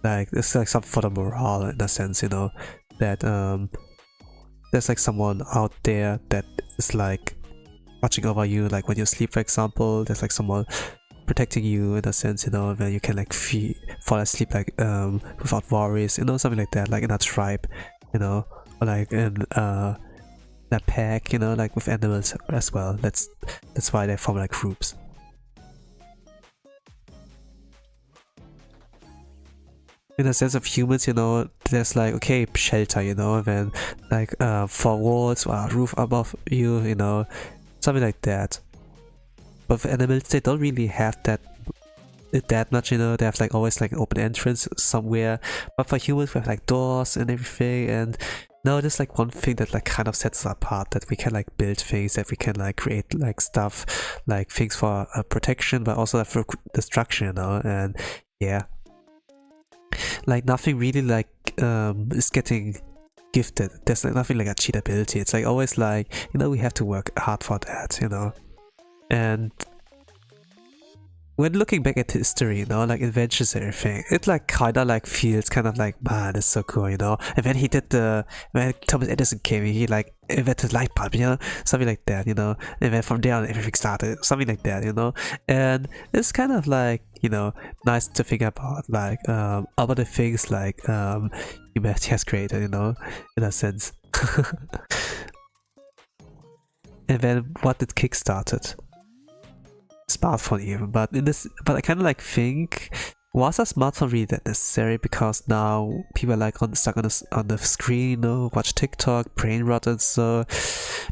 Like it's like something for the morale in a sense, you know, that there's like someone out there that is like watching over you, like when you sleep, for example. There's like someone protecting you in a sense, you know, where you can like fall asleep like without worries, you know, something like that, like in a tribe, you know, or like in a pack, you know, like with animals as well. That's why they form like groups. In a sense of humans, you know, there's like, okay, shelter, you know, and then like 4 walls or a roof above you, you know, something like that. But for animals, they don't really have that much, you know. They have like always like an open entrance somewhere. But for humans, we have like doors and everything. And no, there's like one thing that like kind of sets us apart, that we can like build things, that we can like create like stuff, like things for protection, but also for destruction, you know. And yeah, like nothing really like is getting gifted. There's like nothing like a cheat ability. It's like always like, you know, we have to work hard for that, you know. And when looking back at history, you know, like inventions and everything, it like kinda like feels kind of like, man, it's so cool, you know. And when he did when Thomas Edison came, he like invented light bulb, you know, something like that, you know. And then from there on everything started, something like that, you know. And it's kind of like, you know, nice to think about like other things like humanity has created, you know, in a sense. And then what did kickstarted? Smartphone even, but I kind of like think, was a smartphone really that necessary? Because now people are like stuck on the screen, you know, watch TikTok, brain rot, and so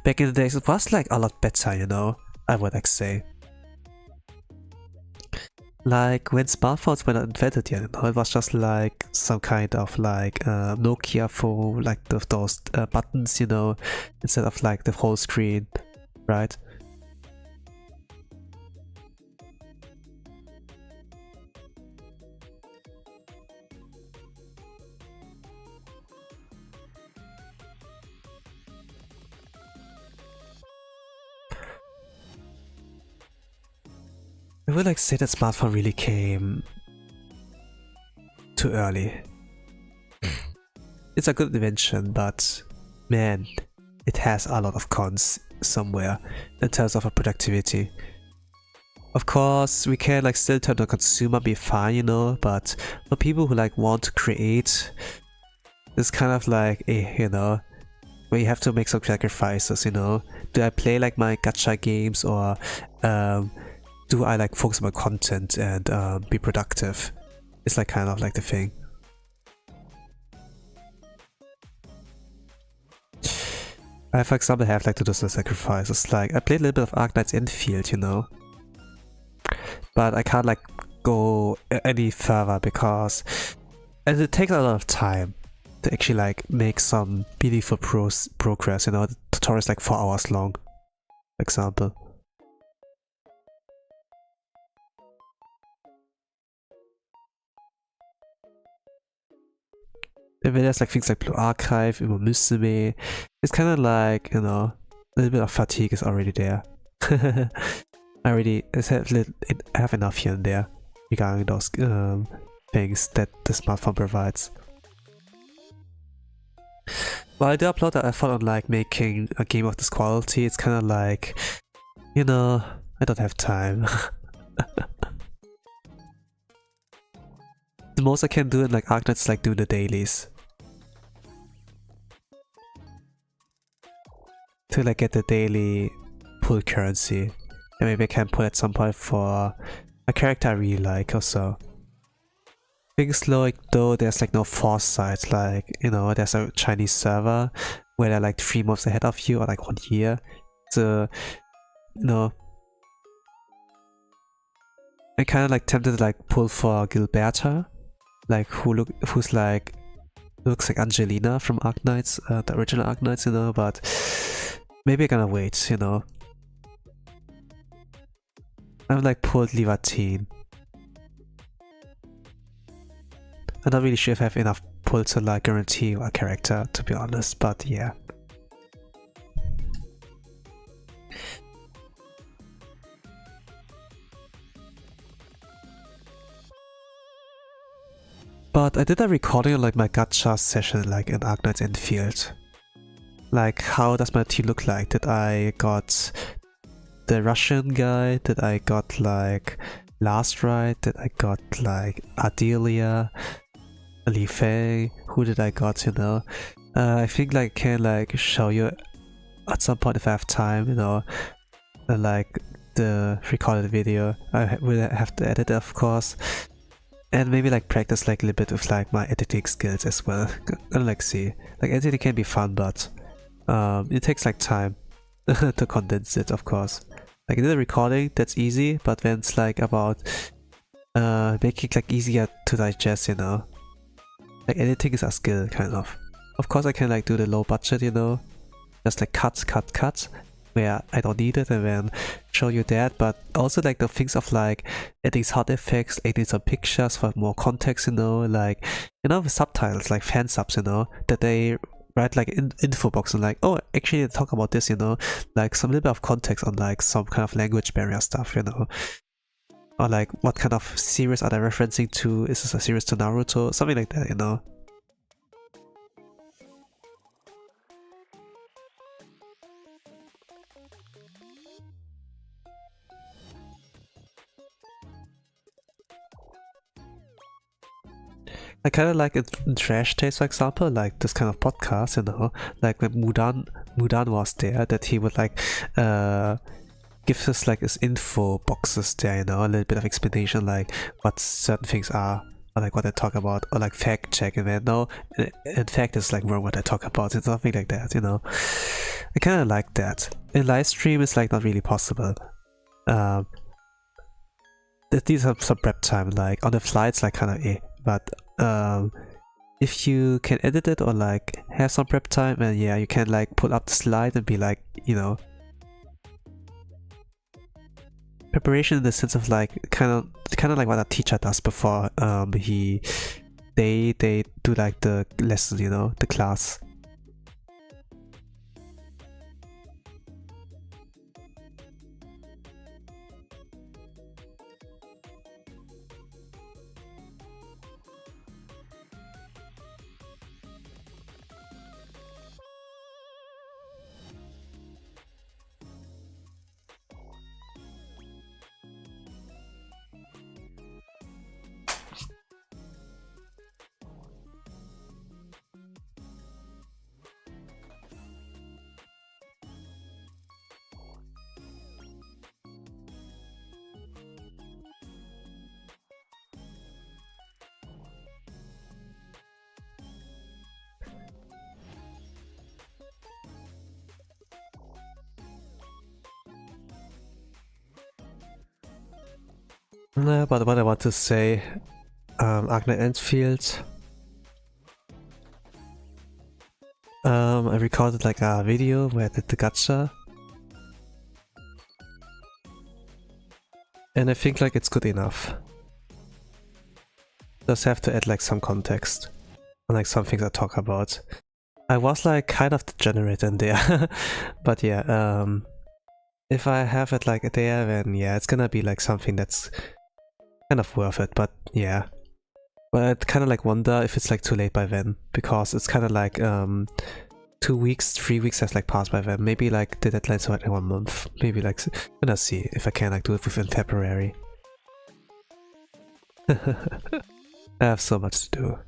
back in the days it was like a lot better, you know, I would like say. Like when smartphones were not invented yet, you know, it was just like some kind of like Nokia phone, like those buttons, you know, instead of like the whole screen, right? I would like say that smartphone really came too early. It's a good invention, but man, it has a lot of cons somewhere in terms of productivity. Of course, we can like still turn the consumer, be fine, you know, but for people who like want to create, it's kind of like, you know, where you have to make some sacrifices, you know. Do I play like my gacha games, or do I like focus on my content and be productive? It's like kind of like the thing. I, for example, have like to do some sacrifices. Like I played a little bit of Arknight's Enfield, you know, but I can't like go any further because it takes a lot of time to actually like make some meaningful progress. You know, the tutorial is like 4 hours long, for example. And then there's like things like Blue Archive, Musume. It's kind of like, you know, a little bit of fatigue is already there. I have enough here and there regarding those things that the smartphone provides. While I do upload the effort on like making a game of this quality, it's kind of like, you know, I don't have time. The most I can do in like Arknights is like do the dailies. To like get the daily pull currency. And maybe I can pull at some point for a character I really like or so. Things like though there's like no foresight, like, you know, there's a Chinese server where they're like 3 months ahead of you or like 1 year. So, you know, I kind of like tempted to like pull for Gilberta, like who's like looks like Angelina from Arknights, the original Arknights, you know, but maybe I'm gonna wait, you know. I've like pulled Livatine. I'm not really sure if I have enough pull to like guarantee a character, to be honest, but yeah. But I did a recording on like my gacha session like in Arknights Enfield. Like, how does my team look like? Did I got the Russian guy? Did I got like Last Ride? Did I got like Adelia? Li Fei? Who did I got, you know? I think like I can like show you at some point if I have time, you know, like the recorded video. I will have to edit it, of course. And maybe like practice like a little bit with like my editing skills as well. And like see, like editing can be fun, but it takes like time to condense it, of course. Like in the recording, that's easy, but when it's like about making it like easier to digest, you know. Like editing is a skill, kind of. Of course I can like do the low budget, you know, just like cut, where I don't need it and then show you that, but also like the things of like adding sound effects, adding some pictures for more context, you know, like, you know, with subtitles, like fan subs, you know, that they write like info box and like, oh, actually they talk about this, you know, like some little bit of context on like some kind of language barrier stuff, you know. Or like, what kind of series are they referencing to? Is this a series to Naruto? Something like that, you know. I kind of like it in Trash Taste, for example, like this kind of podcast, you know, like when Mudan was there, that he would like give us like his info boxes there, you know, a little bit of explanation like what certain things are, or like what they talk about, or like fact check, and then no, in fact it's like wrong what I talk about, and something like that, you know. I kind of like that. In live stream it's like not really possible. These are some prep time, like on the fly it's like kind of but if you can edit it or like have some prep time, and yeah, you can like pull up the slide and be like, you know, preparation in the sense of like kind of like what a teacher does before they do like the lesson, you know, the class. But what I want to say, Arknights Enfield, I recorded like a video where I did the gacha, and I think like it's good enough. Just have to add like some context and like some things I talk about. I was like kind of degenerate in there, but yeah, if I have it like there, then yeah, it's gonna be like something that's kind of worth it, but yeah. But I'd kind of like wonder if it's like too late by then, because it's kind of like 2 weeks, 3 weeks has like passed by then. Maybe like the deadline's like 1 month. Maybe like, I'm gonna see if I can like do it within February. I have so much to do.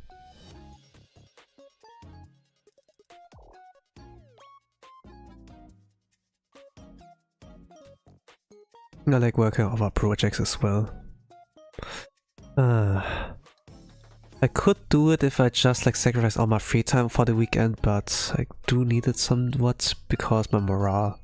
I like working on our projects as well. I could do it if I just like sacrifice all my free time for the weekend, but I do need it somewhat because my morale.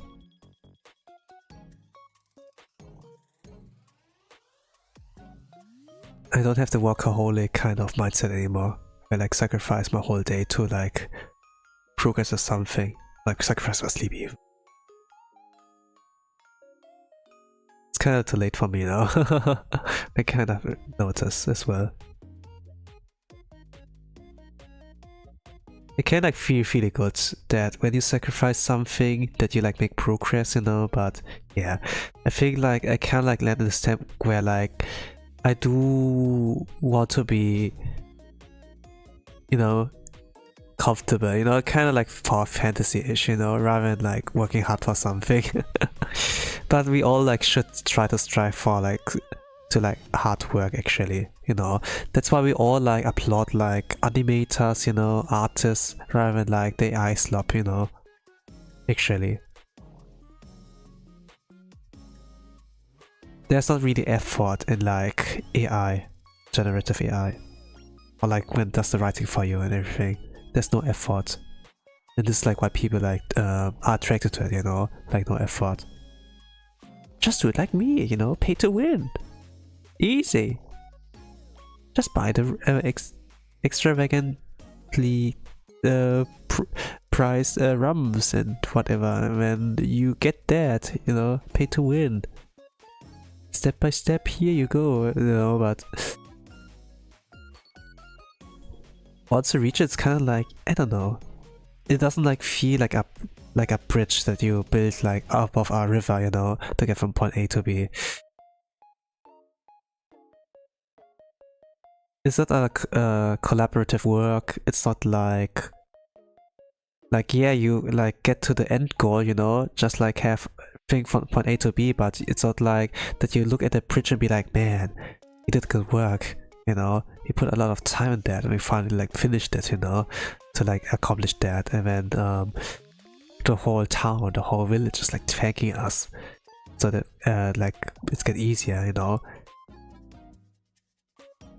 I don't have the workaholic kind of mindset anymore. I like sacrifice my whole day to like progress or something. Like sacrifice my sleep even. It's kind of too late for me now. I kind of notice as well. It can like feel really good that when you sacrifice something that you like make progress, you know, but yeah. I think like I can like land in a step where like I do want to be, you know, comfortable, you know, kind of like for fantasy-ish, you know, rather than like working hard for something. But we all like should try to strive for like to like hard work actually, you know. That's why we all like applaud like animators, you know, artists, rather than like the AI slop, you know, actually. There's not really effort in like AI, generative AI, or like when it does the writing for you and everything. There's no effort, and this is like why people like are attracted to it, you know, like no effort. Just do it like me, you know, pay to win, easy. Just buy the extravagantly priced rums and whatever, and when you get that, you know, pay to win. Step by step, here you go, you know, but once you reach it, it's kind of like, I don't know, it doesn't like feel like a bridge that you build like above a river, you know, to get from point A to B. It's not a collaborative work. It's not like yeah, you like get to the end goal, you know, just like have thing from point A to B, but it's not like that you look at the bridge and be like, man, he did good work, you know, he put a lot of time in that and we finally like finished it, you know, to like accomplish that. And then the whole town, the whole village is like thanking us so that like it's get easier, you know.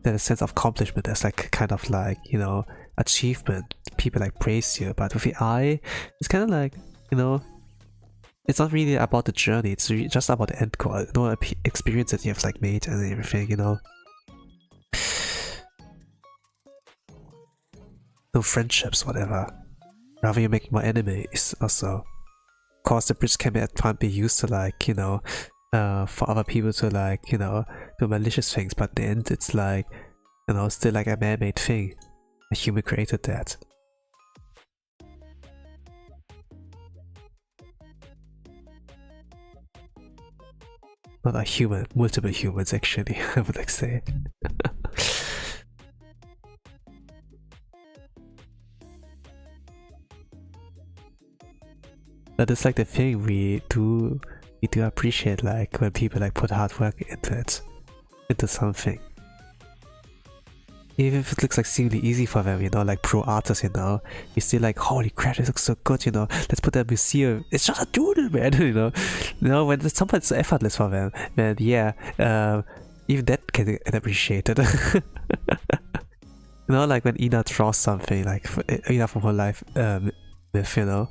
Then a sense of accomplishment as like kind of like, you know, achievement, people like praise you. But with the eye, it's kind of like, you know, it's not really about the journey, it's really just about the end goal, no experience that you have like made and everything, you know. No friendships, whatever. Rather you make more enemies also. Of course the bridge can be at times be used to like, you know, for other people to like, you know, do malicious things, but in the end it's like, you know, still like a man-made thing. A human created that. Not a human, multiple humans actually, I would like say. But it's like the thing we do appreciate, like when people like put hard work into something. Even if it looks like seemingly easy for them, you know, like pro artists, you know, you still like, holy crap, this looks so good, you know, let's put that in a museum. It's just a doodle, man, you know, when it's sometimes so effortless for them, man, yeah, even that can get appreciated. You know, like when Ina draws something, like Ina from her life, with, you know,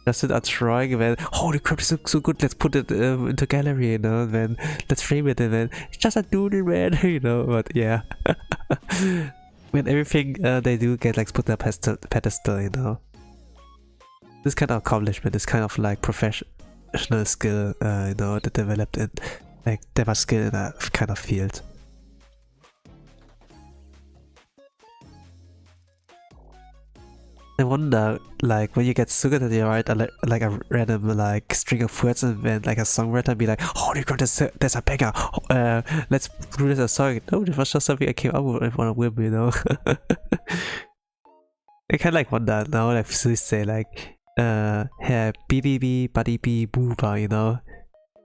just a drawing, and then holy crap, this looks so good, let's put it into gallery, you know, and then let's frame it, and then it's just a doodle, man, you know. But yeah. When everything they do get like put on a pedestal, you know. This kind of accomplishment, this kind of like professional skill, you know, that developed in like that much skill in a kind of field. I wonder, like, when you get so good that you write like a random like string of words, and then like a songwriter be like, holy crap, that's a banger, let's do this as a song. No, this was just something I came up with on a whim, you know. I kind of like wonder now, like we say like, hey, BBB, buddy B, booba, you know.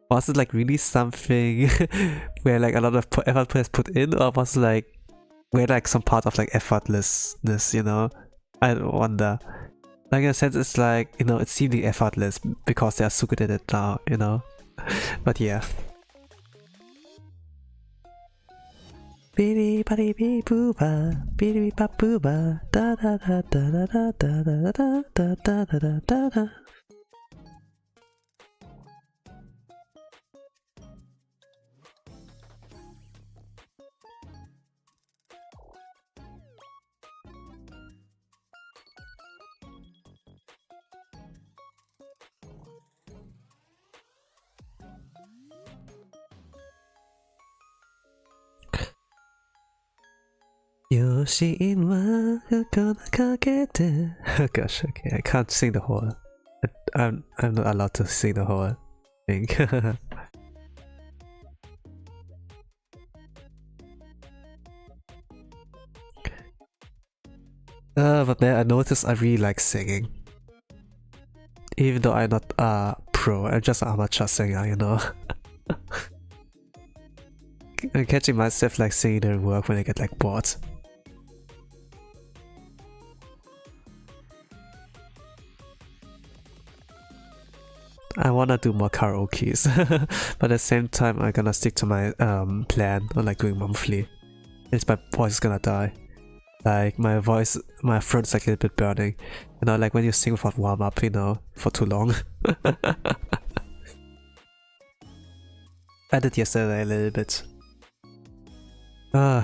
Was it like really something where like a lot of effort was put in, or was it like where like some part of like effortlessness, you know? I wonder. Like in a sense, it's like, you know, it's seemingly effortless because they are so good at it now, you know? But yeah. Bidi badi bidi booba, bidi ba booba, da da da da da da da da da da da da da da. Yoshin wa gonna kagete. Oh gosh, okay, I can't sing the whole. I'm not allowed to sing the whole thing. But man, I noticed I really like singing. Even though I'm not pro, I'm just an amateur singer, you know. I'm catching myself like singing during work when I get like bored. I wanna do more karaoke's, but at the same time I'm gonna stick to my plan of like doing monthly. It's my voice is gonna die. Like my voice, my throat's like a little bit burning. You know, like when you sing without warm up, you know, for too long. I did yesterday a little bit. I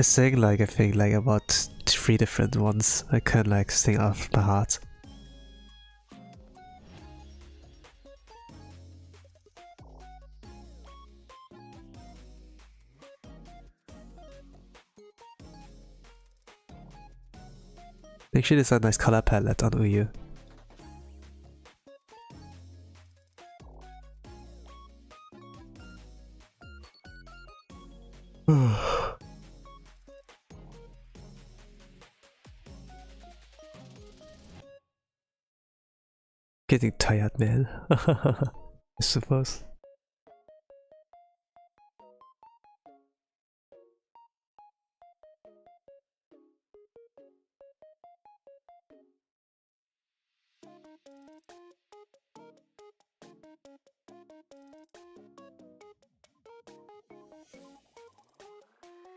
sang like I think like about 3 different ones. I can like sing off my heart. Actually, there's a nice color palette on Uyu. Getting tired, man. I suppose.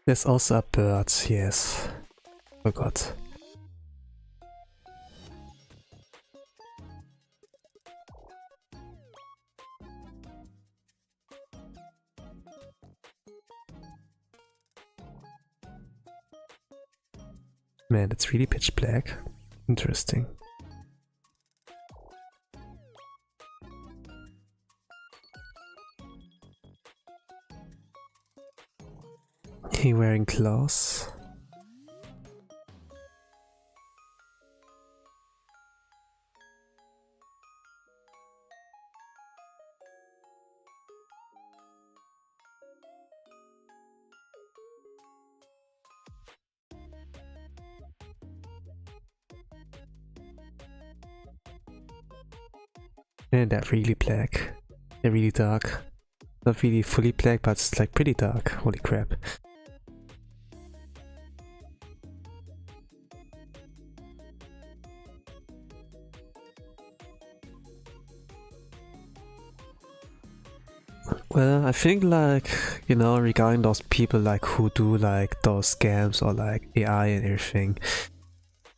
There's also a bird, yes. Forgot. Man, it's really pitch black. Interesting. He wearing claws. And they're really black. They're really dark. Not really fully black, but it's like pretty dark. Holy crap. Well, I think like, you know, regarding those people like who do like those scams or like AI and everything,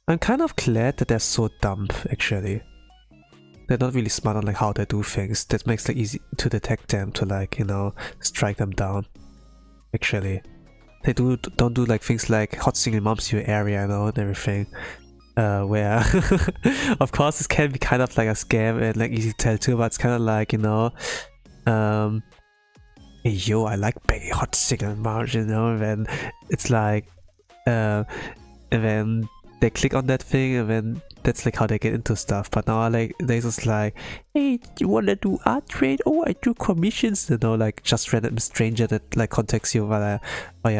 I'm kind of glad that they're so dumb actually. They're not really smart on like how they do things. That makes it easy to detect them, to like, you know, strike them down. Actually, they don't do like things like hot single moms your area, you know, and everything. Where of course this can be kind of like a scam and like easy to tell too, but it's kind of like, you know, hey yo, I like banging hot single moms, you know, and then it's like, and then they click on that thing and then that's like how they get into stuff. But now like they just like, hey, you wanna do art trade? Oh, I do commissions, you know, like just random stranger that like contacts you via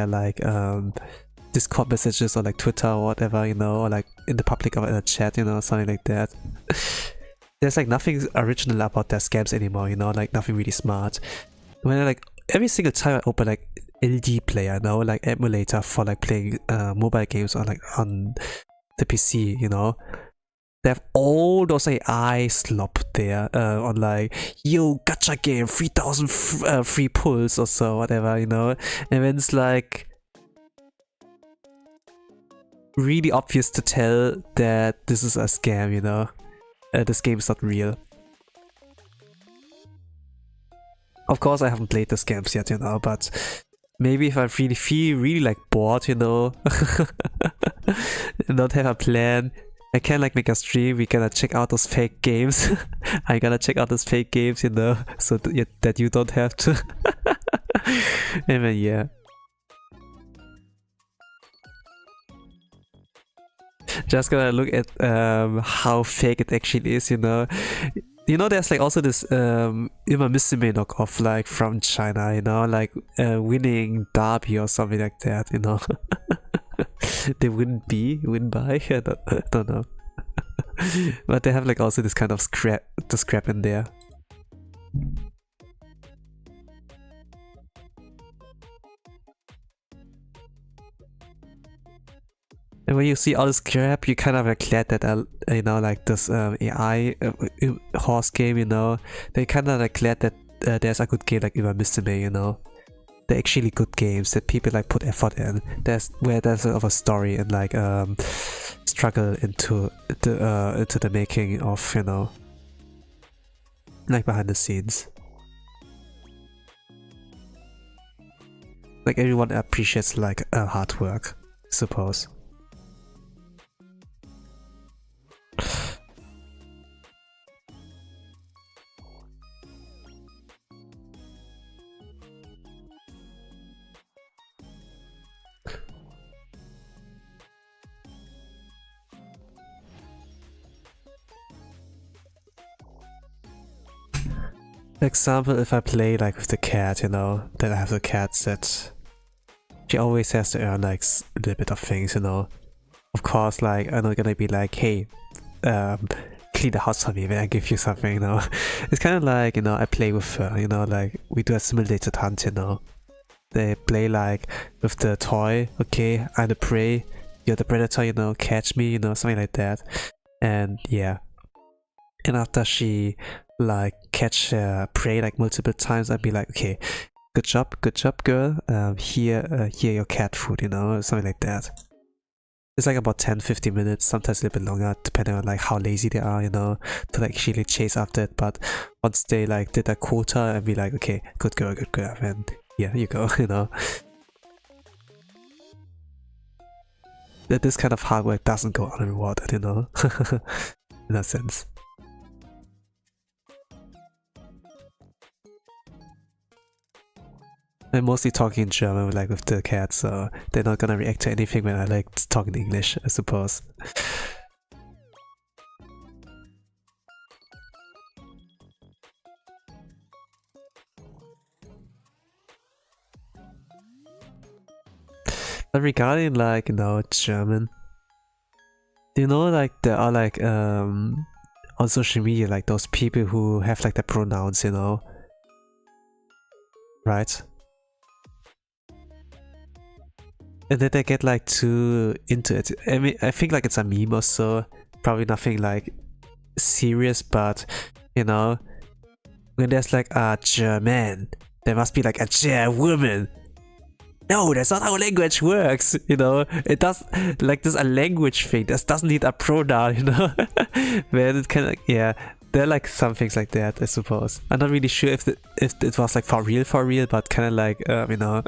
like Discord messages or like Twitter or whatever, you know, or like in the public or in a chat, you know, something like that. There's like nothing original about their scams anymore, you know, like nothing really smart. When like every single time I open like LD player, you know, like emulator for like playing mobile games or like on the PC, you know. They have all those AI slop there on like, yo, gacha game, 3000 free pulls or so, whatever, you know. And then it's like really obvious to tell that this is a scam, you know. This game is not real. Of course, I haven't played the scams yet, you know, but maybe if I really feel really like bored, you know, and don't have a plan, I can like make a stream. We gonna check out those fake games. I gotta check out those fake games, you know, so that you don't have to. And then yeah. Just gonna look at how fake it actually is, you know. You know, there's like also this Misume knockoff like from China, you know, like winning Derby or something like that, you know. They win by, I don't know. But they have like also this kind of scrap in there. And when you see all this crap, you kind of are glad that you know, like this AI horse game, you know, they kind of like glad that there's a good game like Misume, you know. They're actually good games that people like put effort in. There's sort of a story and like struggle into the making of, you know, like behind the scenes. Like everyone appreciates like hard work, I suppose. Example, if I play like with the cat, you know, then I have the cat set. She always has to earn like a little bit of things, you know. Of course, like I'm not gonna be like, hey, clean the house for me when I give you something, you know. It's kind of like, you know, I play with her, you know, like we do a simulated hunt, you know. They play like with the toy, okay, I'm the prey, you're the predator, you know, catch me, you know, something like that. And yeah. And after she like catch prey like multiple times, I'd be like, okay, good job girl, here your cat food, you know, something like that. It's like about 10-15 minutes, sometimes a little bit longer, depending on like how lazy they are, you know, to like actually chase after it. But once they like did a quota, I'd be like, okay, good girl, and yeah, you go, you know. That this kind of hard work doesn't go unrewarded, you know, in that sense. I'm mostly talking in German, like with the cat, so they're not gonna react to anything when I like talk in English, I suppose. But regarding like, you know, German, you know, like there are like on social media like those people who have like the pronouns, you know, right? And then they get like too into it. I mean, I think like it's a meme or so, probably nothing like serious, but you know, when there's like a German, there must be like a Gerwoman. No, that's not how language works, you know. It does, like, there's a language thing. This doesn't need a pronoun, you know. Man, it kind of, yeah. There are like some things like that, I suppose. I'm not really sure if it was like for real, but kind of like, you know.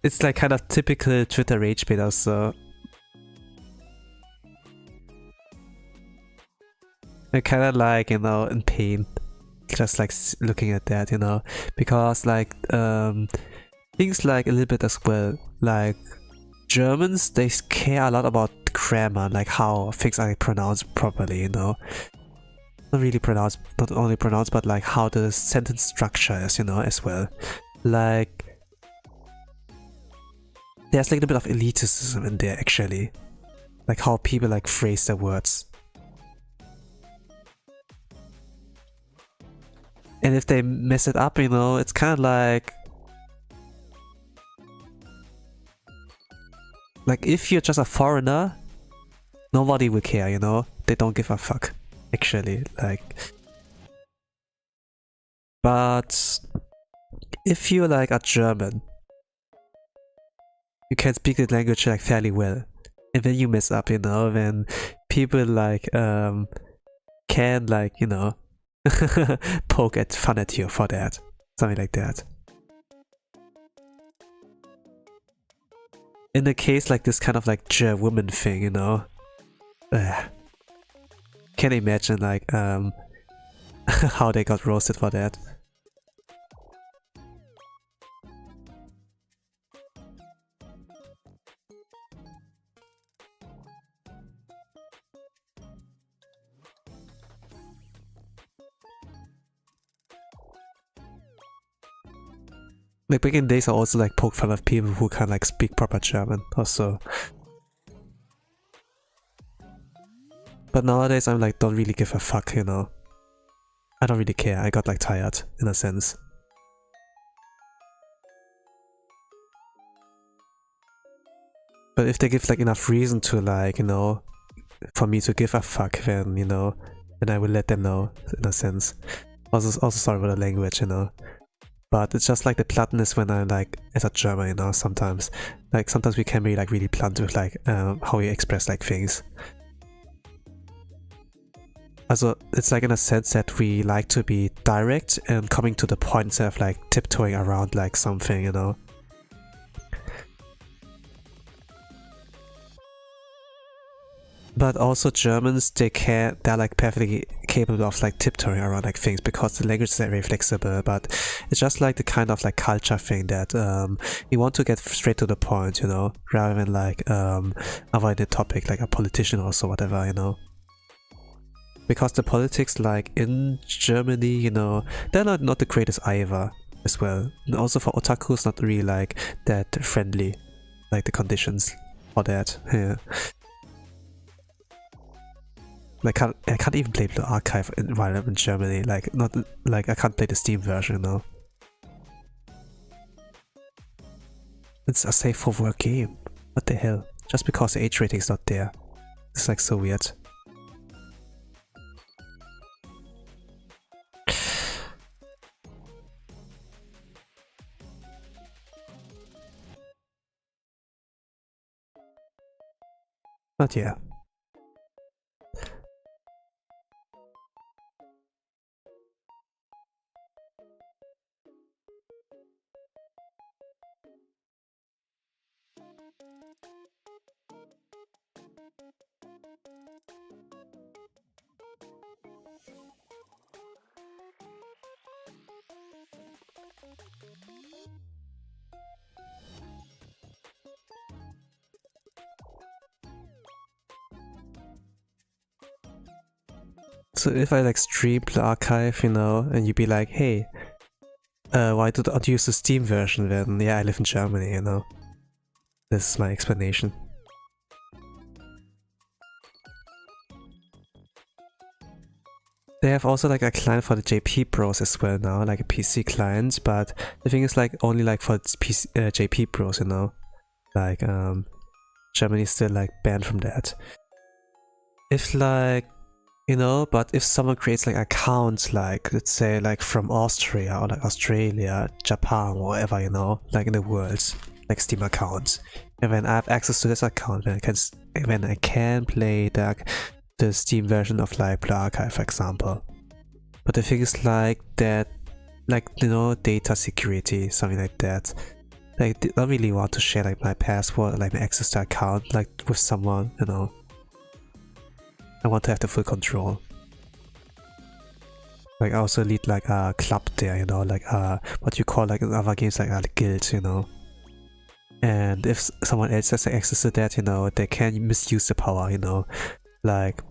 It's like kind of typical Twitter rage bait also. I'm kind of like, you know, in pain. Just like looking at that, you know. Because like, things like a little bit as well, like Germans, they care a lot about grammar, like how things are pronounced properly, you know. Not only pronounced, but like how the sentence structure is, you know, as well. Like, there's like a bit of elitism in there actually. Like how people like phrase their words. And if they mess it up, you know, it's kind of like, Like, if you're just a foreigner, nobody will care, you know? They don't give a fuck, actually, like... But... if you're like a German, you can speak the language like fairly well. And then you mess up, you know, then people like, can like, you know, poke at fun at you for that. Something like that. In the case like this kind of like woman thing, you know, can't imagine like how they got roasted for that. Like back in days I also like poke fun of people who can't like speak proper German also. But nowadays I'm like don't really give a fuck, you know. I don't really care, I got like tired in a sense. But if they give like enough reason to like, you know, for me to give a fuck, then, you know, then I will let them know in a sense. Also sorry for the language, you know. But it's just like the bluntness when I'm like as a German, you know, sometimes. Like sometimes we can be like really blunt with like how we express like things. Also, it's like in a sense that we like to be direct and coming to the point instead of like tiptoeing around like something, you know. But also Germans, they're like perfectly capable of like tiptoeing around like things because the language is very flexible, but it's just like the kind of like culture thing that you want to get straight to the point, you know, rather than like avoid the topic like a politician or so, whatever, you know. Because the politics like in Germany, you know, they're not the greatest either as well. And also for otakus, not really like that friendly, like the conditions for that, yeah. Like I can't even play the archive while I'm in Germany. Like not like I can't play the Steam version, you know. It's a safe for work game. What the hell? Just because the age rating's not there. It's like so weird. But yeah. So if I like stream the archive, you know, and you'd be like, hey, why don't you use the Steam version then? Yeah, I live in Germany, you know. This is my explanation. They have also like a client for the JP Bros as well now, like a PC client, but the thing is like only like for PC, JP Bros, you know. Like Germany's still like banned from that. If like, you know, but if someone creates like accounts like, let's say like from Austria or like Australia, Japan, or whatever, you know, like in the world, like Steam accounts, and when I have access to this account, then I can play the Steam version of like Blue Archive, for example. But the thing is like that, like, you know, data security, something like that. Like, I don't really want to share like my password or like my access to account like with someone, you know. I want to have the full control. Like I also lead like a club there, you know, like what you call like in other games like a guild, you know. And if someone else has access to that, you know, they can misuse the power, you know. Like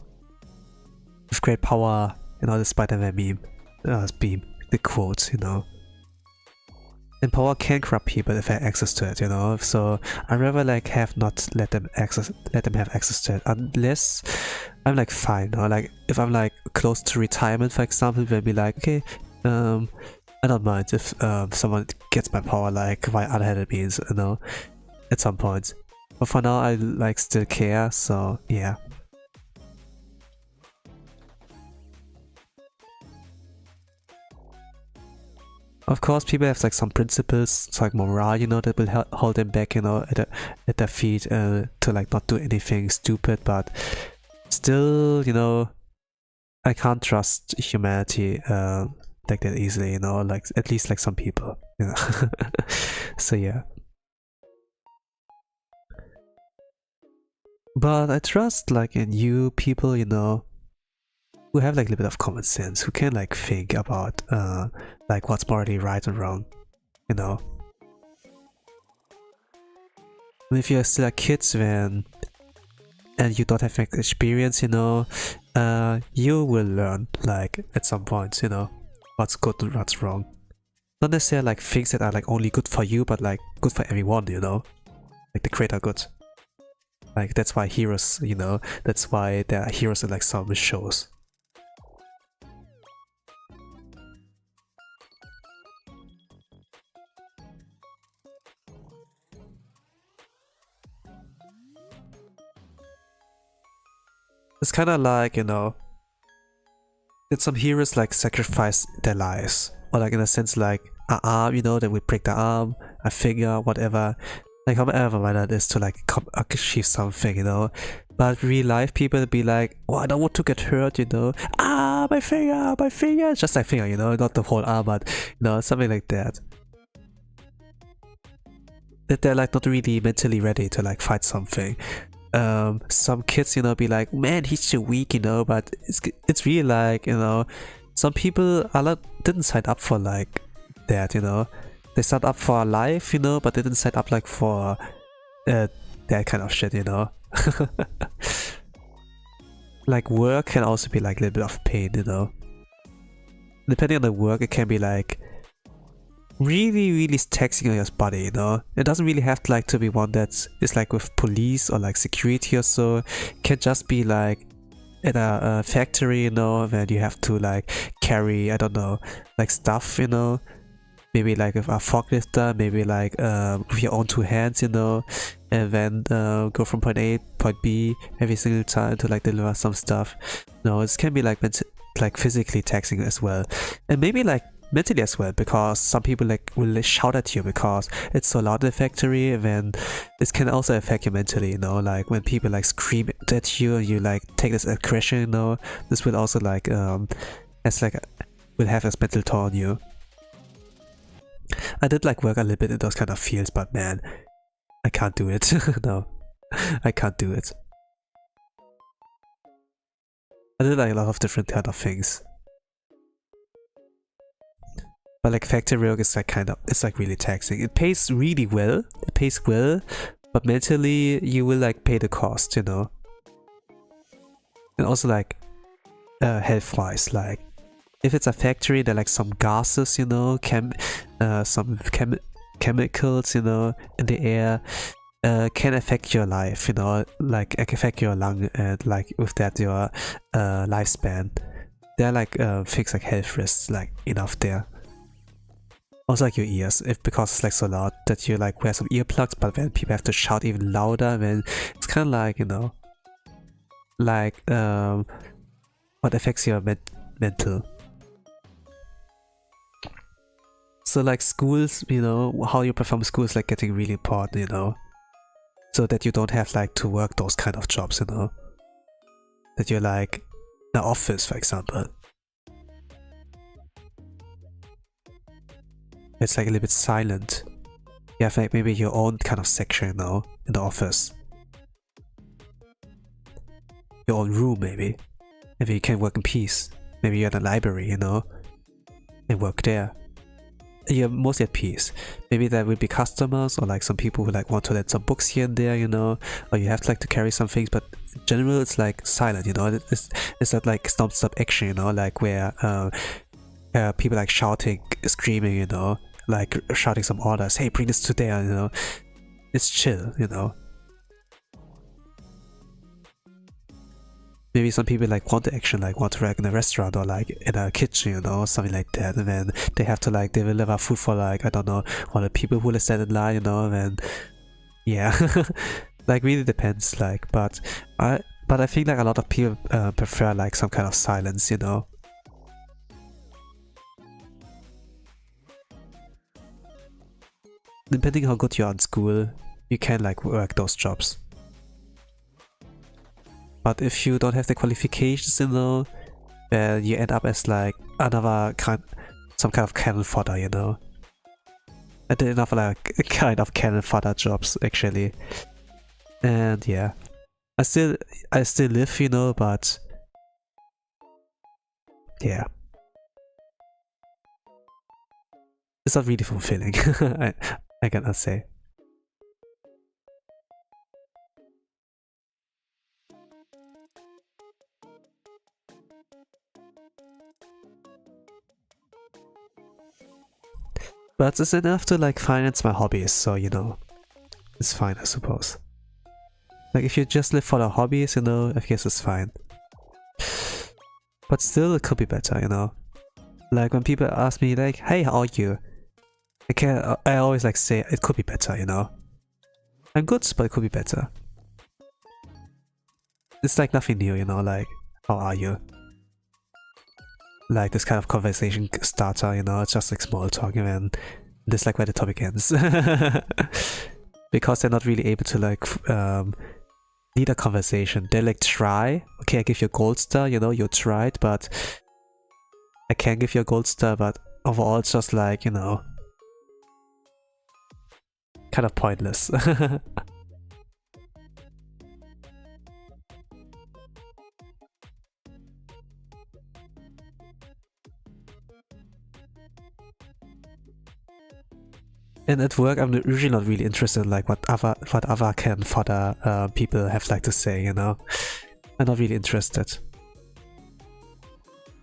with great power, you know, the Spider-Man meme, beam, the quotes, you know. And power can corrupt people if they have access to it, you know. So I'd rather like let them have access to it, unless I'm like fine, you know? Like if I'm like close to retirement, for example, they'll be like, okay, I don't mind if someone gets my power like via unhanded means, you know, at some point. But for now, I like still care, so yeah. Of course, people have like some principles, it's like morale, you know, that will hold them back, you know, at their feet to like not do anything stupid. But still, you know, I can't trust humanity like that easily, you know, like at least like some people, you know. So yeah. But I trust like in you people, you know, who have like a little bit of common sense, who can like think about like what's morally right and wrong, you know. And if you're still a kid then and you don't have like, experience, you know, you will learn like at some point, you know, what's good and what's wrong. Not necessarily like things that are like only good for you, but like good for everyone, you know, like the greater good. Like that's why heroes, you know, that's why there are heroes in like some shows. It's kind of like, you know, that some heroes like sacrifice their lives, or like in a sense like an arm, you know, they would break the arm, a finger, whatever, like however minor it is to like achieve something, you know. But real life people would be like, oh, I don't want to get hurt, you know, my finger, just like finger, you know, not the whole arm, but you know, something like that. That they're like not really mentally ready to like fight something. Some kids, you know, be like, man, he's too weak, you know, but it's really like, you know, some people didn't sign up for like that, you know. They signed up for life, you know, but they didn't sign up like for that kind of shit, you know. Like work can also be like a little bit of pain, you know. Depending on the work, it can be like really taxing on your body, you know. It doesn't really have to like to be one that is like with police or like security or so. It can just be like at a factory, you know, where you have to like carry, I don't know, like stuff, you know. Maybe like with a forklifter, maybe like with your own two hands, you know, and then go from point A, point B every single time to like deliver some stuff. No, it can be like physically taxing as well, and maybe like mentally as well, because some people like will shout at you because it's so loud in the factory, and then this can also affect you mentally, you know, like when people like scream at you and you like take this aggression, you know, this will also like will have a mental toll on you. I did like work a little bit in those kind of fields, but man, I can't do it. No, I can't do it. I did like a lot of different kind of things. But like factory work is like it's like really taxing. It pays really well, but mentally you will like pay the cost, you know. And also like health-wise, like if it's a factory, there are like some gases, you know, some chemicals, you know, in the air can affect your life, you know, like affect your lung and like with that your lifespan. There are like things like health risks like enough there. Also like your ears, because it's like so loud that you like wear some earplugs, but then people have to shout even louder, then it's kind of like, you know, like what affects your mental. So like schools, you know, how you perform school is like getting really important, you know, so that you don't have like to work those kind of jobs, you know, that you're like in the office, for example. It's like a little bit silent. You have like maybe your own kind of section, you know, in the office. Your own room, maybe. Maybe you can work in peace. Maybe you're in a library, you know, and work there. You're mostly at peace. Maybe there will be customers or like some people who like want to let some books here and there, you know, or you have to like to carry some things, but in general it's like silent, you know. It's not like stop action, you know, like where people like shouting, screaming, you know, like shouting some orders, hey, bring this to there, you know. It's chill, you know. Maybe some people like want the action, like want to work in a restaurant or like in a kitchen, you know, something like that, and then they have to like deliver food for like, I don't know, all the people who stand in line, you know, and yeah. Like really depends, like, but I think like a lot of people prefer like some kind of silence, you know. Depending how good you are in school, you can like work those jobs. But if you don't have the qualifications, you know, then you end up as like some kind of cannon fodder, you know. I did enough like kind of cannon fodder jobs actually. And yeah, I still live, you know, but yeah, it's not really fulfilling. I cannot say. But it's enough to like finance my hobbies, so you know, it's fine, I suppose. Like if you just live for the hobbies, you know, I guess it's fine. But still, it could be better, you know. Like when people ask me like, "Hey, how are you?" I always like say it could be better, you know. I'm good, but it could be better. It's like nothing new, you know. Like, how are you? Like this kind of conversation starter, you know. It's just like small talk, and then this like where the topic ends. Because they're not really able to like lead a conversation. They like try. Okay, I give you a gold star, you know, you tried, but I can give you a gold star, but overall it's just like, you know, kind of pointless. And at work, I'm usually not really interested in like what other can fodder people have like to say, you know. I'm not really interested.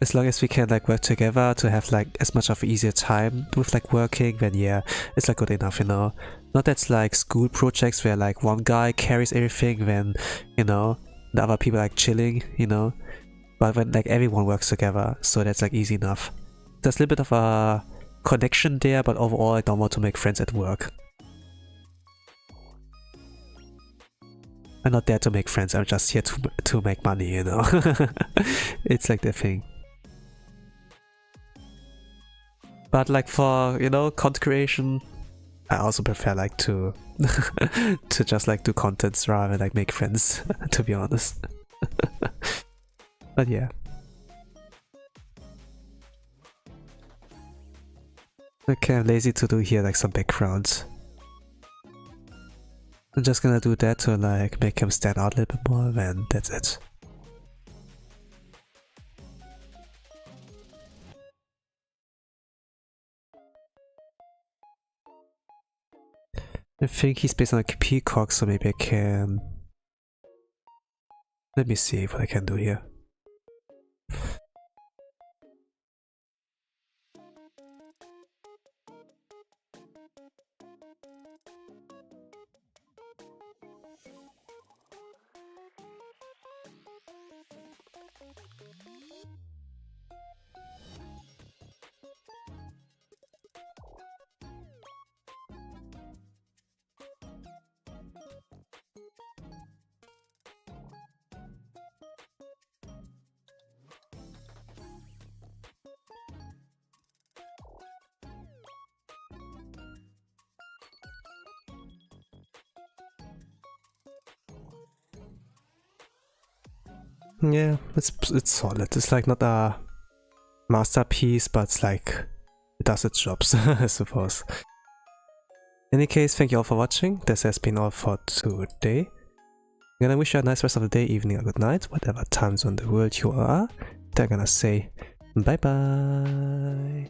As long as we can like work together to have like as much of an easier time with like working, then yeah, it's like good enough, you know. Not that's like school projects where like one guy carries everything, then you know the other people like chilling, you know. But when like everyone works together, so that's like easy enough. There's a little bit of a connection there, but overall I don't want to make friends at work. I'm not there to make friends, I'm just here to make money, you know. It's like the thing. But like for, you know, content creation, I also prefer like to to just like do contents rather than like make friends, to be honest. But yeah. Okay, I'm lazy to do here like some backgrounds. I'm just gonna do that to like make him stand out a little bit more, and that's it. I think he's based on a peacock, so maybe I can... Let me see what I can do here. Yeah, it's solid. It's like not a masterpiece, but it's like it does its jobs, I suppose. In any case, thank you all for watching. This has been all for today. I'm gonna wish you a nice rest of the day, evening, or good night, whatever time zone in the world you are. They're gonna say bye bye.